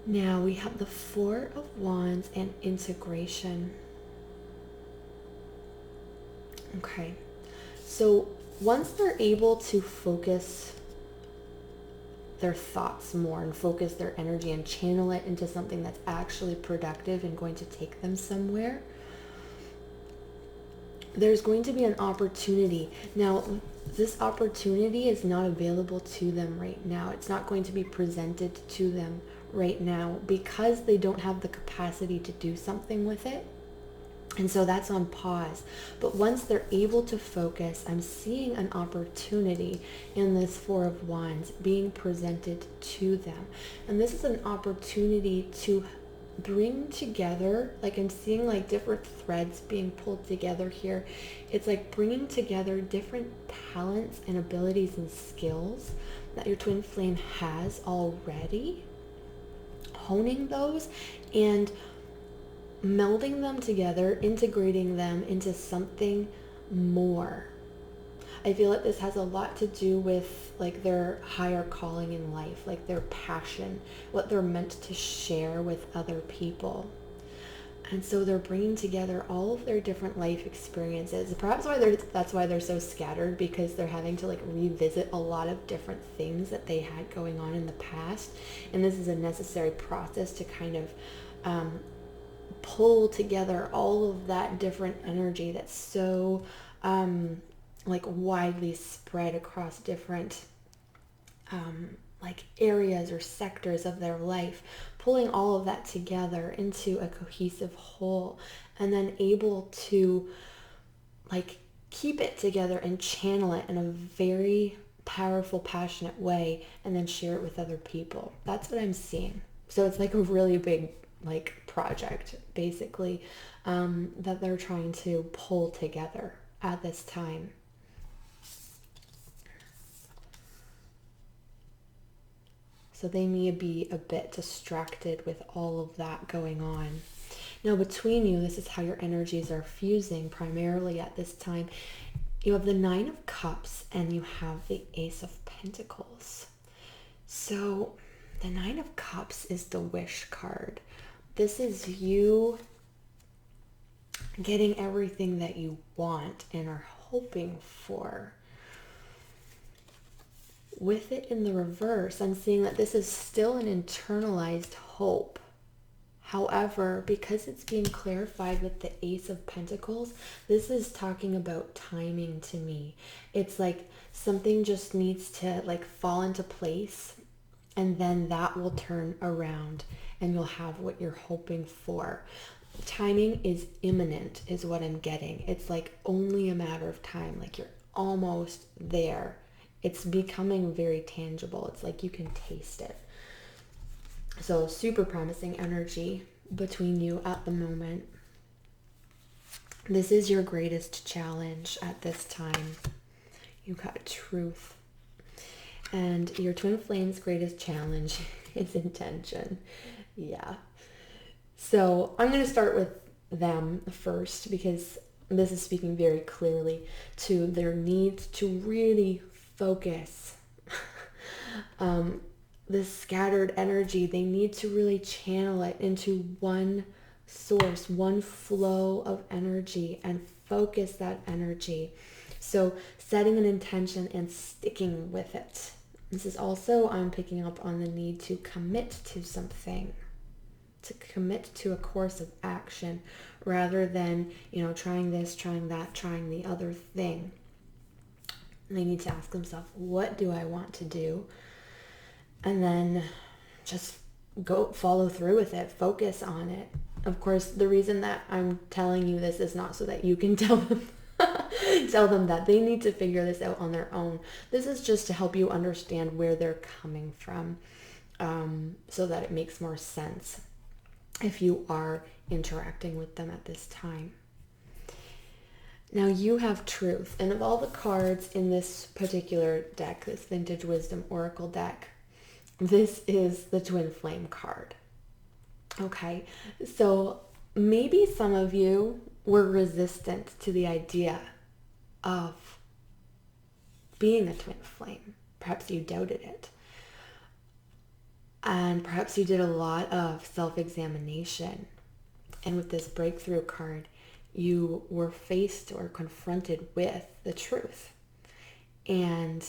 Now we have the 4 of Wands and integration. Okay, so once they're able to focus their thoughts more and focus their energy and channel it into something that's actually productive and going to take them somewhere, there's going to be an opportunity. Now, this opportunity is not available to them right now. It's not going to be presented to them right now because they don't have the capacity to do something with it. And so that's on pause. But once they're able to focus, I'm seeing an opportunity in this 4 of Wands being presented to them. And this is an opportunity to bring together, like I'm seeing like different threads being pulled together here. It's like bringing together different talents and abilities and skills that your twin flame has already, honing those and melding them together, integrating them into something more. I feel like this has a lot to do with like their higher calling in life, like their passion, what they're meant to share with other people. And so they're bringing together all of their different life experiences. Perhaps that's why they're so scattered, because they're having to like revisit a lot of different things that they had going on in the past. And this is a necessary process to kind of pull together all of that different energy that's so like widely spread across different like areas or sectors of their life, pulling all of that together into a cohesive whole, and then able to like keep it together and channel it in a very powerful, passionate way, and then share it with other people. That's what I'm seeing. So it's like a really big like project, basically, that they're trying to pull together at this time. So they may be a bit distracted with all of that going on. Now between you, this is how your energies are fusing primarily at this time. You have the Nine of Cups and you have the Ace of Pentacles. So the Nine of Cups is the wish card. This is you getting everything that you want and are hoping for. With it in the reverse, I'm seeing that this is still an internalized hope. However, because it's being clarified with the Ace of Pentacles, this is talking about timing to me. It's like something just needs to like fall into place, and then that will turn around and you'll have what you're hoping for. Timing is imminent is what I'm getting. It's like only a matter of time. Like you're almost there. It's becoming very tangible. It's like you can taste it. So super promising energy between you at the moment. This is your greatest challenge at this time. You got truth. And your twin flame's greatest challenge is intention. Yeah. So I'm going to start with them first, because this is speaking very clearly to their need to really focus. This scattered energy, they need to really channel it into one source, one flow of energy, and focus that energy. So setting an intention and sticking with it. This is also, I'm picking up on the need to commit to something, to commit to a course of action rather than, trying this, trying that, trying the other thing. They need to ask themselves, what do I want to do? And then just go follow through with it, focus on it. Of course, the reason that I'm telling you this is not so that you can tell them that they need to figure this out on their own. This is just to help you understand where they're coming from, so that it makes more sense if you are interacting with them at this time. Now you have truth, and of all the cards in this particular deck, this Vintage Wisdom Oracle deck, this is the Twin Flame card. Okay, so maybe some of you were resistant to the idea of being a twin flame. Perhaps you doubted it. And perhaps you did a lot of self-examination. And with this breakthrough card, you were faced or confronted with the truth. And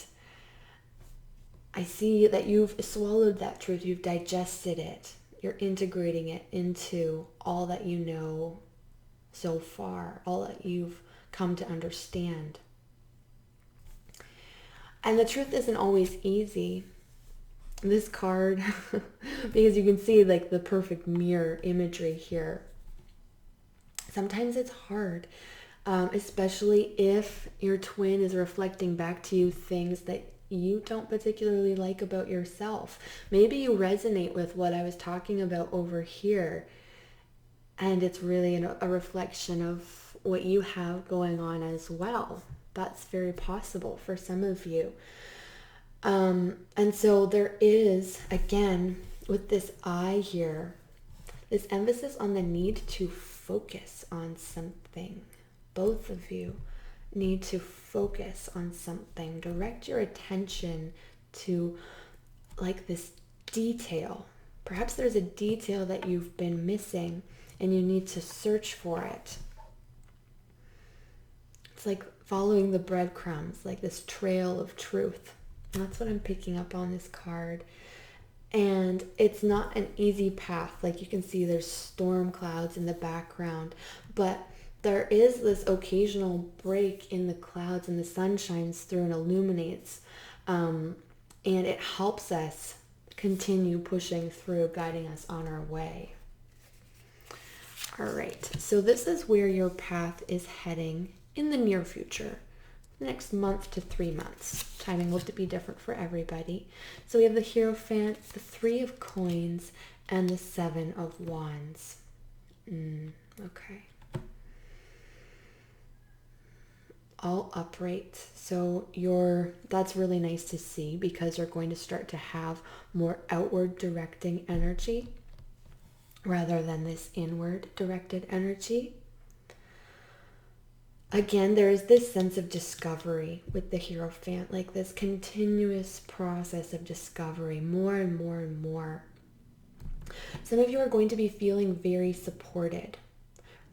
I see that you've swallowed that truth, you've digested it, you're integrating it into all that you know so far, all that you've come to understand. And the truth isn't always easy. This card, because you can see like the perfect mirror imagery here, sometimes it's hard, especially if your twin is reflecting back to you things that you don't particularly like about yourself. Maybe you resonate with what I was talking about over here, and it's really a reflection of what you have going on as well. That's very possible for some of you. And so there is, again, with this eye here, this emphasis on the need to focus on something. Both of you need to focus on something. Direct your attention to like this detail. Perhaps there's a detail that you've been missing, and you need to search for it. It's like following the breadcrumbs, like this trail of truth. And that's what I'm picking up on this card. And it's not an easy path. Like you can see there's storm clouds in the background, but there is this occasional break in the clouds and the sun shines through and illuminates. And it helps us continue pushing through, guiding us on our way. All right, so this is where your path is heading in the near future. Next month to 3 months. Timing will be different for everybody. So we have the Hierophant, the 3 of Coins, and the 7 of Wands. Okay. All upright. So that's really nice to see, because you're going to start to have more outward directing energy rather than this inward directed energy. Again, there is this sense of discovery with the Hierophant, like this continuous process of discovery, more and more and more. Some of you are going to be feeling very supported.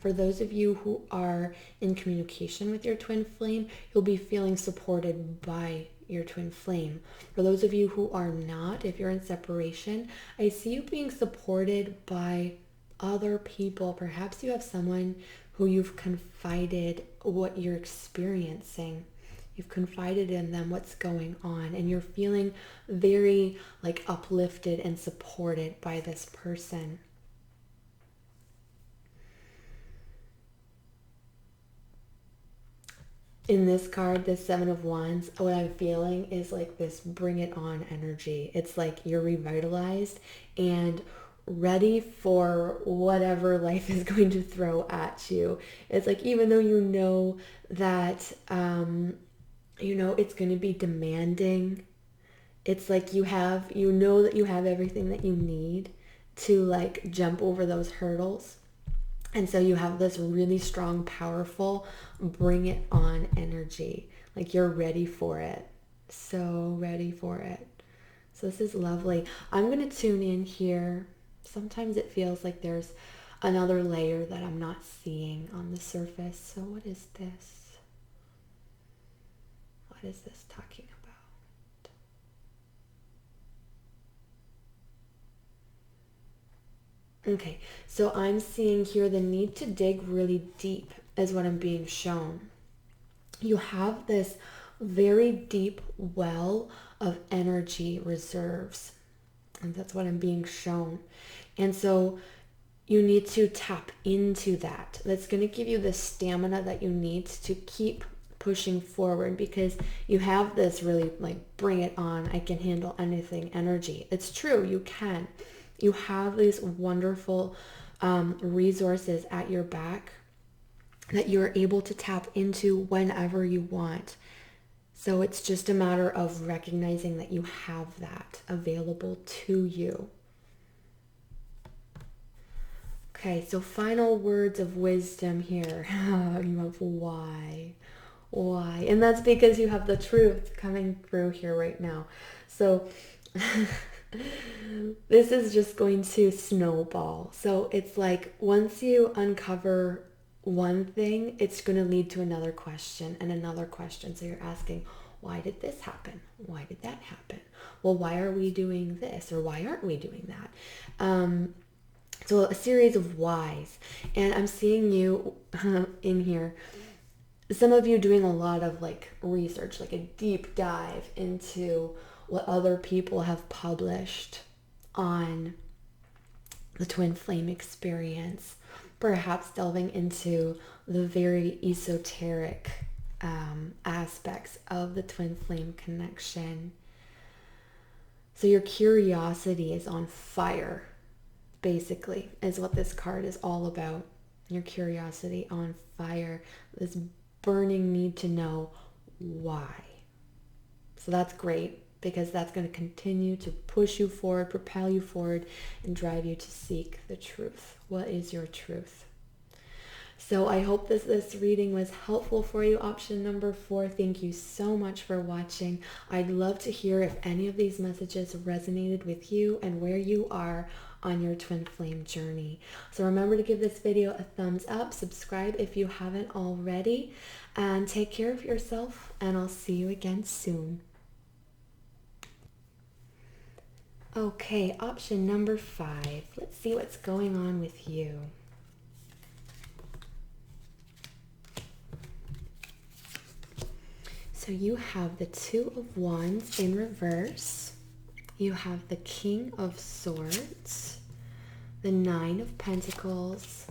For those of you who are in communication with your twin flame, you'll be feeling supported by your twin flame. For those of you who are not, if you're in separation, I see you being supported by other people. Perhaps you have someone who you've confided what you're experiencing. You've confided in them what's going on, and you're feeling very like uplifted and supported by this person. In this card, this 7 of Wands, what I'm feeling is like this bring it on energy. It's like you're revitalized and ready for whatever life is going to throw at you. It's like, even though you know that, it's going to be demanding, it's like you know that you have everything that you need to like jump over those hurdles. And so you have this really strong, powerful, bring it on energy. Like you're ready for it. So ready for it. So this is lovely. I'm going to tune in here. Sometimes it feels like there's another layer that I'm not seeing on the surface. So what is this? What is this talking about? Okay, so I'm seeing here the need to dig really deep is what I'm being shown. You have this very deep well of energy reserves. And that's what I'm being shown. And so you need to tap into that. That's going to give you the stamina that you need to keep pushing forward, because you have this really like bring it on, I can handle anything energy. It's true, you can. You have these wonderful resources at your back that you're able to tap into whenever you want. So it's just a matter of recognizing that you have that available to you. Okay, so final words of wisdom here. You have why? Why? And that's because you have the truth coming through here right now. So this is just going to snowball. So it's like once you uncover one thing, it's going to lead to another question and another question. So you're asking, why did this happen? Why did that happen? Well, why are we doing this? Or why aren't we doing that? So a series of whys. And I'm seeing you in here, some of you doing a lot of like research, like a deep dive into what other people have published on the twin flame experience, perhaps delving into the very esoteric aspects of the twin flame connection. So your curiosity is on fire, basically, is what this card is all about. Your curiosity on fire, this burning need to know why. So that's great, because that's going to continue to push you forward, propel you forward, and drive you to seek the truth. What is your truth? So I hope this reading was helpful for you. Option number 4, thank you so much for watching. I'd love to hear if any of these messages resonated with you and where you are on your twin flame journey. So remember to give this video a thumbs up, subscribe if you haven't already, and take care of yourself, and I'll see you again soon. Okay, option number 5. Let's see what's going on with you. So you have the Two of Wands in reverse. You have the King of Swords, the Nine of Pentacles,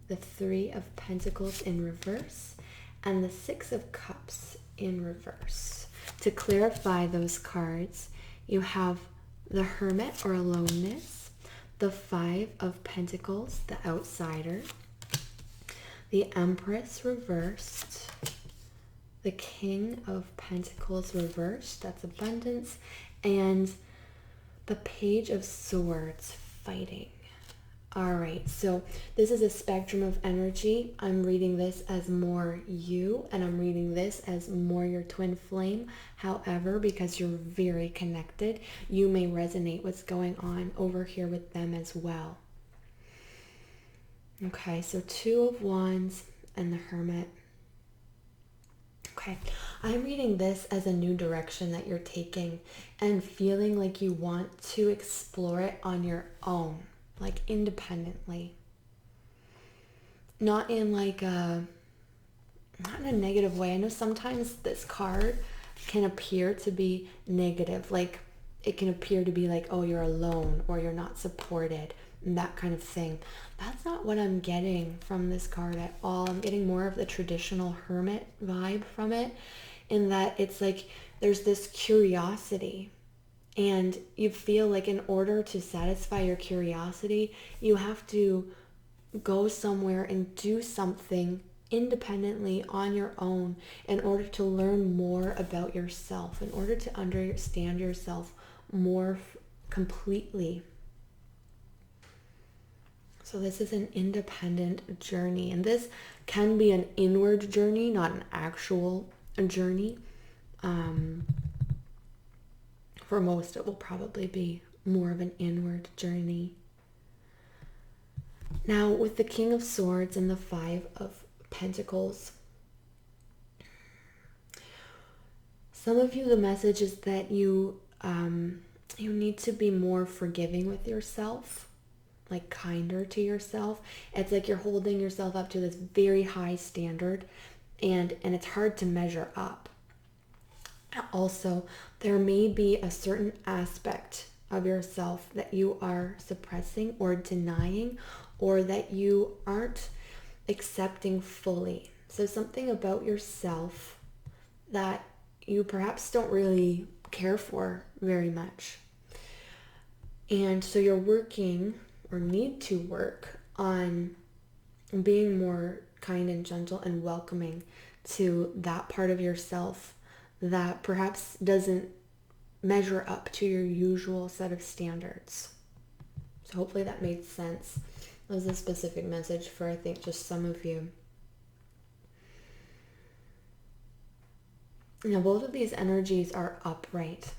the Three of Pentacles in reverse, and the Six of Cups in reverse. To clarify those cards, you have the Hermit or Aloneness, the Five of Pentacles, the Outsider, the Empress reversed, the King of Pentacles reversed, that's abundance, and the Page of Swords, fighting. All right, so this is a spectrum of energy. I'm reading this as more you, and I'm reading this as more your twin flame. However, because you're very connected, you may resonate what's going on over here with them as well. Okay, so Two of Wands and the Hermit. Okay, I'm reading this as a new direction that you're taking and feeling like you want to explore it on your own, like independently. Not in like not in a negative way. I know sometimes this card can appear to be negative, like it can appear to be like, oh, you're alone or you're not supported, and that kind of thing. That's not what I'm getting from this card at all. I'm getting more of the traditional hermit vibe from it, in that it's like there's this curiosity, and you feel like in order to satisfy your curiosity, you have to go somewhere and do something independently on your own in order to learn more about yourself, in order to understand yourself more completely. So this is an independent journey, and this can be an inward journey, not an actual journey. For most, it will probably be more of an inward journey. Now, with the King of Swords and the Five of Pentacles, some of you, the message is that you need to be more forgiving with yourself, like kinder to yourself. It's like you're holding yourself up to this very high standard, and it's hard to measure up. Also, there may be a certain aspect of yourself that you are suppressing or denying, or that you aren't accepting fully. So something about yourself that you perhaps don't really care for very much. And so you're working, or need to work on, being more kind and gentle and welcoming to that part of yourself that perhaps doesn't measure up to your usual set of standards. So hopefully that made sense. That was a specific message for, I think, just some of you. Now, both of these energies are upright.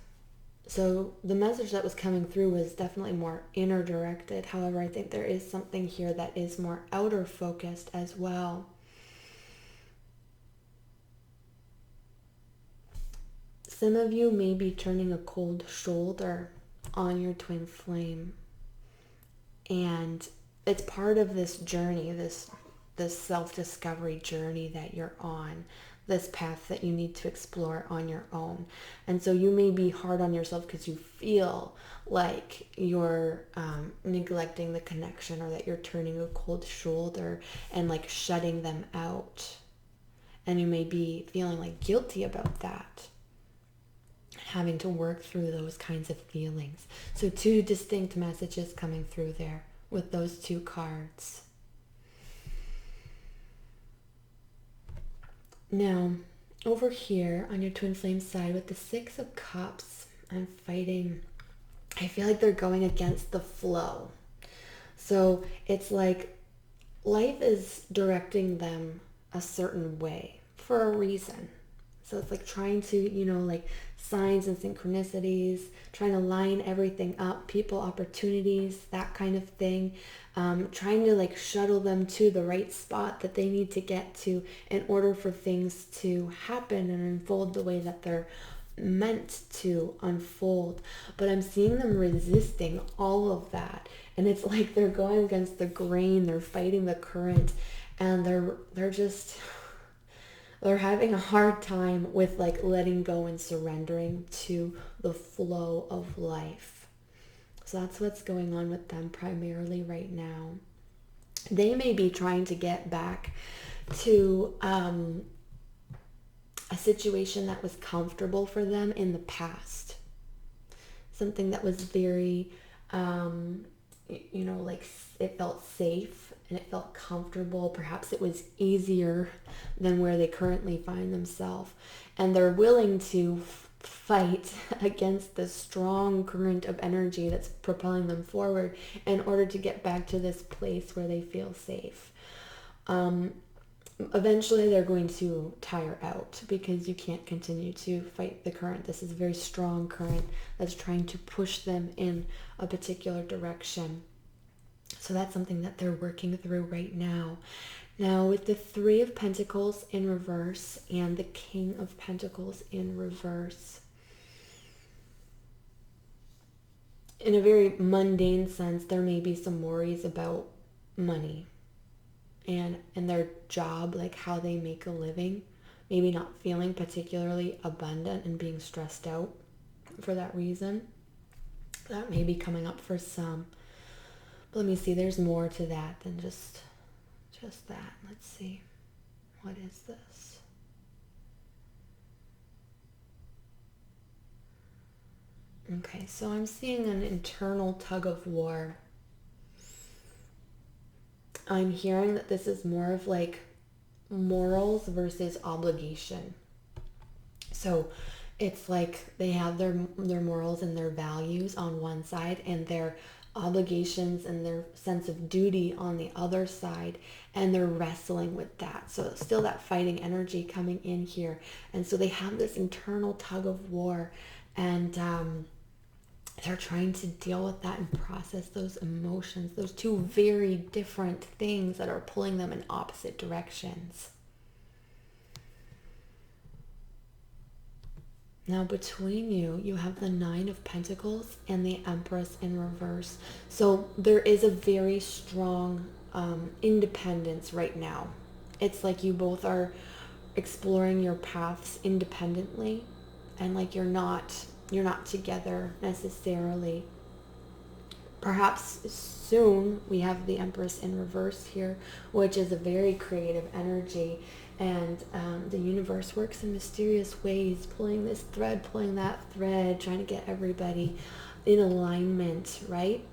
So the message that was coming through was definitely more inner directed. However, I think there is something here that is more outer focused as well. Some of you may be turning a cold shoulder on your twin flame. And it's part of this journey, this self-discovery journey that you're on, this path that you need to explore on your own. And so you may be hard on yourself because you feel like you're neglecting the connection, or that you're turning a cold shoulder and like shutting them out. And you may be feeling like guilty about that, having to work through those kinds of feelings. So two distinct messages coming through there with those two cards. Now, over here on your twin flame side with the Six of Cups, I'm fighting. I feel like they're going against the flow. So it's like life is directing them a certain way for a reason. So it's like trying to, like signs and synchronicities, trying to line everything up, people, opportunities, that kind of thing. Trying to like shuttle them to the right spot that they need to get to in order for things to happen and unfold the way that they're meant to unfold. But I'm seeing them resisting all of that. And it's like they're going against the grain, they're fighting the current, and they're having a hard time with like letting go and surrendering to the flow of life. So that's what's going on with them primarily right now. They may be trying to get back to a situation that was comfortable for them in the past. Something that was very, like it felt safe and it felt comfortable. Perhaps it was easier than where they currently find themselves. And they're willing to fight against the strong current of energy that's propelling them forward in order to get back to this place where they feel safe. Eventually they're going to tire out because you can't continue to fight the current. This is a very strong current that's trying to push them in a particular direction. So that's something that they're working through right now. Now with the Three of Pentacles in reverse and the King of Pentacles in reverse, in a very mundane sense, there may be some worries about money and their job, like how they make a living, maybe not feeling particularly abundant and being stressed out for that reason. That may be coming up for some. But let me see, there's more to that than just that. Let's see. What is this? Okay, so I'm seeing an internal tug of war. I'm hearing that this is more of like morals versus obligation. So it's like they have their morals and their values on one side and their obligations and their sense of duty on the other side, and they're wrestling with that. So still that fighting energy coming in here. And so they have this internal tug of war, and they're trying to deal with that and process those emotions, those two very different things that are pulling them in opposite directions. Now between you, you have the Nine of Pentacles and the Empress in reverse. So there is a very strong independence right now. It's like you both are exploring your paths independently, and like you're not together necessarily. Perhaps soon we have the Empress in reverse here, which is a very creative energy. And the universe works in mysterious ways, pulling this thread, pulling that thread, trying to get everybody in alignment, right?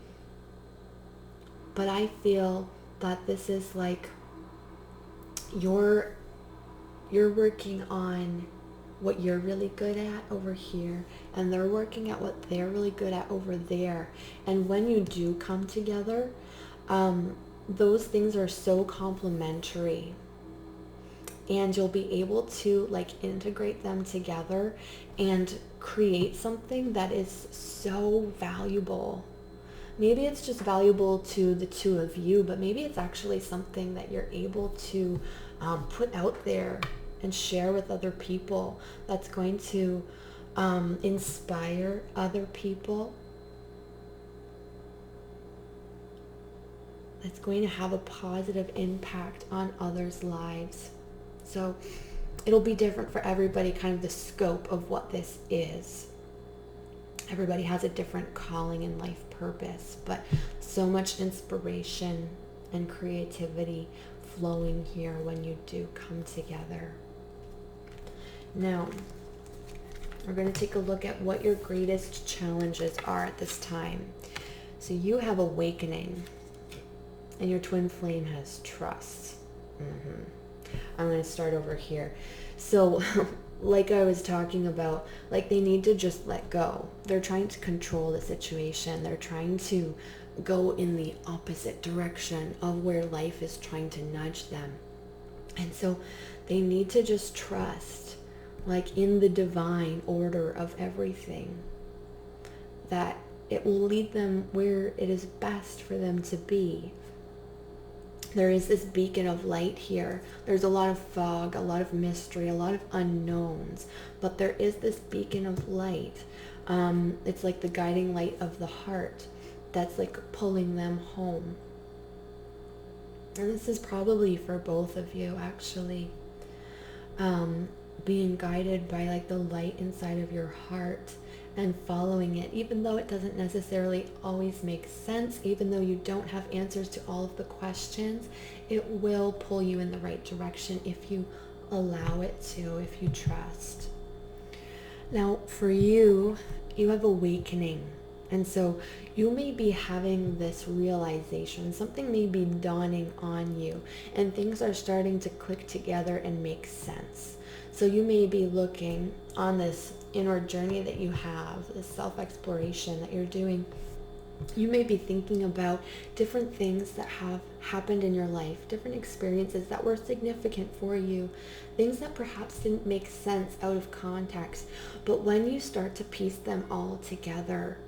But I feel that this is like you're working on what you're really good at over here, and they're working at what they're really good at over there. And when you do come together, those things are so complementary. And you'll be able to like integrate them together and create something that is so valuable. Maybe it's just valuable to the two of you, but maybe it's actually something that you're able to put out there and share with other people that's going to inspire other people. That's going to have a positive impact on others' lives. So it'll be different for everybody, kind of the scope of what this is. Everybody has a different calling and life purpose, but so much inspiration and creativity flowing here when you do come together. Now, we're going to take a look at what your greatest challenges are at this time. So you have awakening, and your twin flame has trust. I'm going to start over here. So like I was talking about, like they need to just let go. They're trying to control the situation. They're trying to go in the opposite direction of where life is trying to nudge them. And so they need to just trust, like in the divine order of everything, that it will lead them where it is best for them to be. There is this beacon of light here. There's a lot of fog, a lot of mystery, a lot of unknowns, but there is this beacon of light. It's like the guiding light of the heart that's like pulling them home. And this is probably for both of you, actually. Being guided by like the light inside of your heart and following it, even though it doesn't necessarily always make sense, even though you don't have answers to all of the questions, it will pull you in the right direction if you allow it to, if you trust. Now, for you, you have awakening. And so you may be having this realization, something may be dawning on you, and things are starting to click together and make sense. So you may be looking on this inner journey that you have, this self-exploration that you're doing. You may be thinking about different things that have happened in your life, different experiences that were significant for you, things that perhaps didn't make sense out of context. But when you start to piece them all together,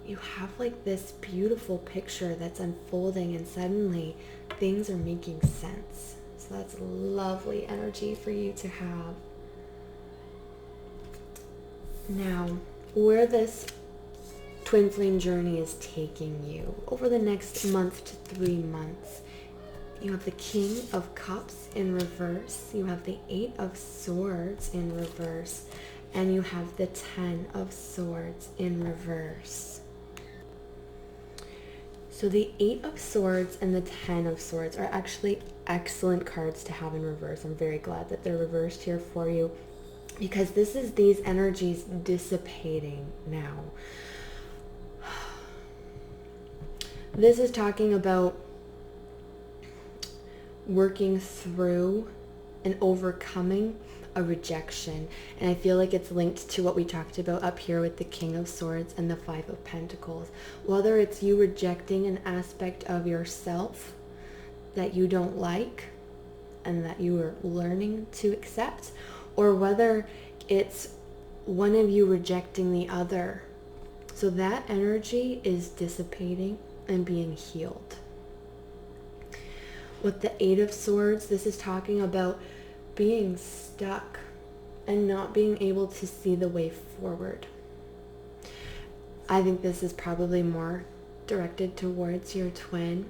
you have like this beautiful picture that's unfolding, and suddenly things are making sense. So that's lovely energy for you to have. Now, where this twin flame journey is taking you over the next month to 3 months, you have the King of Cups in reverse, you have the 8 of Swords in reverse, and you have the 10 of Swords in reverse. So the 8 of Swords and the 10 of Swords are actually excellent cards to have in reverse. I'm very glad that they're reversed here for you, because this is these energies dissipating now. This is talking about working through and overcoming a rejection. And I feel like it's linked to what we talked about up here with the King of Swords and the 5 of Pentacles. Whether it's you rejecting an aspect of yourself that you don't like and that you are learning to accept, or whether it's one of you rejecting the other. So that energy is dissipating and being healed. With the 8 of Swords, this is talking about being stuck and not being able to see the way forward. I think this is probably more directed towards your twin.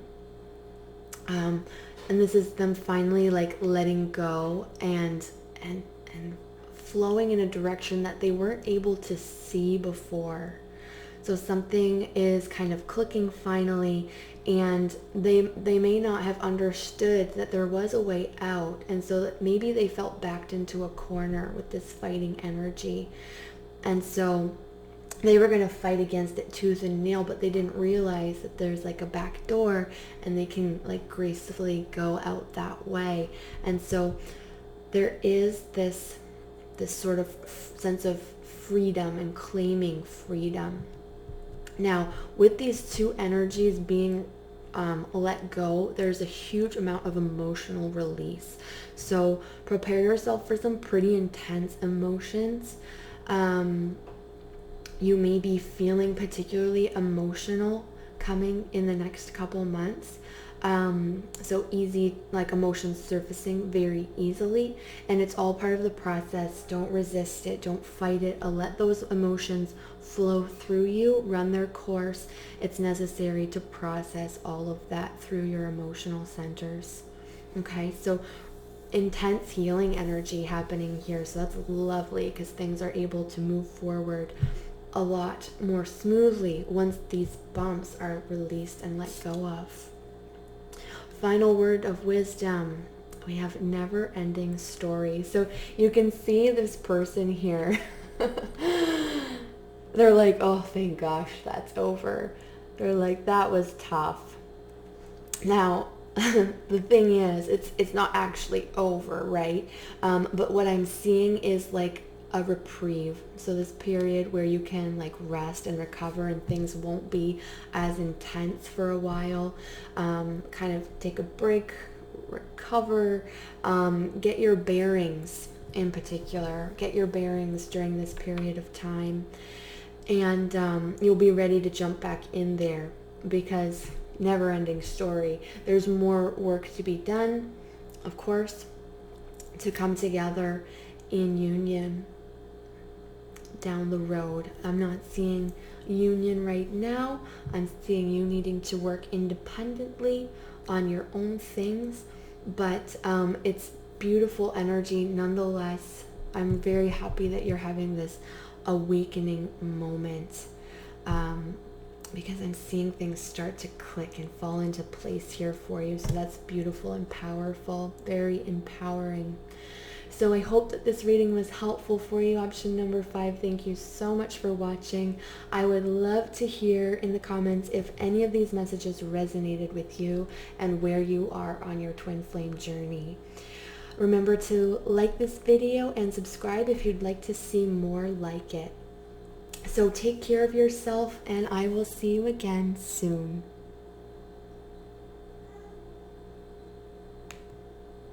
And this is them finally like letting go and flowing in a direction that they weren't able to see before. So something is kind of clicking finally, and they may not have understood that there was a way out, and so that maybe they felt backed into a corner with this fighting energy, and so they were going to fight against it tooth and nail, but they didn't realize that there's like a back door and they can like gracefully go out that way. And so there is this sort of sense of freedom and claiming freedom. Now, with these two energies being let go, there's a huge amount of emotional release. So prepare yourself for some pretty intense emotions. You may be feeling particularly emotional coming in the next couple months. So easy, like emotions surfacing very easily, and it's all part of the process. Don't resist it, don't fight it. Let those emotions flow through you, run their course. It's necessary to process all of that through your emotional centers. Okay, so intense healing energy happening here, so that's lovely because things are able to move forward a lot more smoothly once these bumps are released and let go of. Final word of wisdom. We have never-ending story. So you can see this person here. They're like, oh, thank gosh, that's over. They're like, that was tough. Now, the thing is, it's not actually over, right? But what I'm seeing is like a reprieve. So this period where you can like rest and recover and things won't be as intense for a while. Kind of take a break, recover, get your bearings in particular. Get your bearings during this period of time. And you'll be ready to jump back in there because never ending story. There's more work to be done, of course, to come together in union down the road. I'm not seeing union right now. I'm seeing you needing to work independently on your own things, but it's beautiful energy nonetheless. I'm very happy that you're having this awakening moment, because I'm seeing things start to click and fall into place here for you. So that's beautiful and powerful, very empowering. So I hope that this reading was helpful for you. Option number 5, thank you so much for watching. I would love to hear in the comments if any of these messages resonated with you and where you are on your twin flame journey. Remember to like this video and subscribe if you'd like to see more like it. So take care of yourself, and I will see you again soon.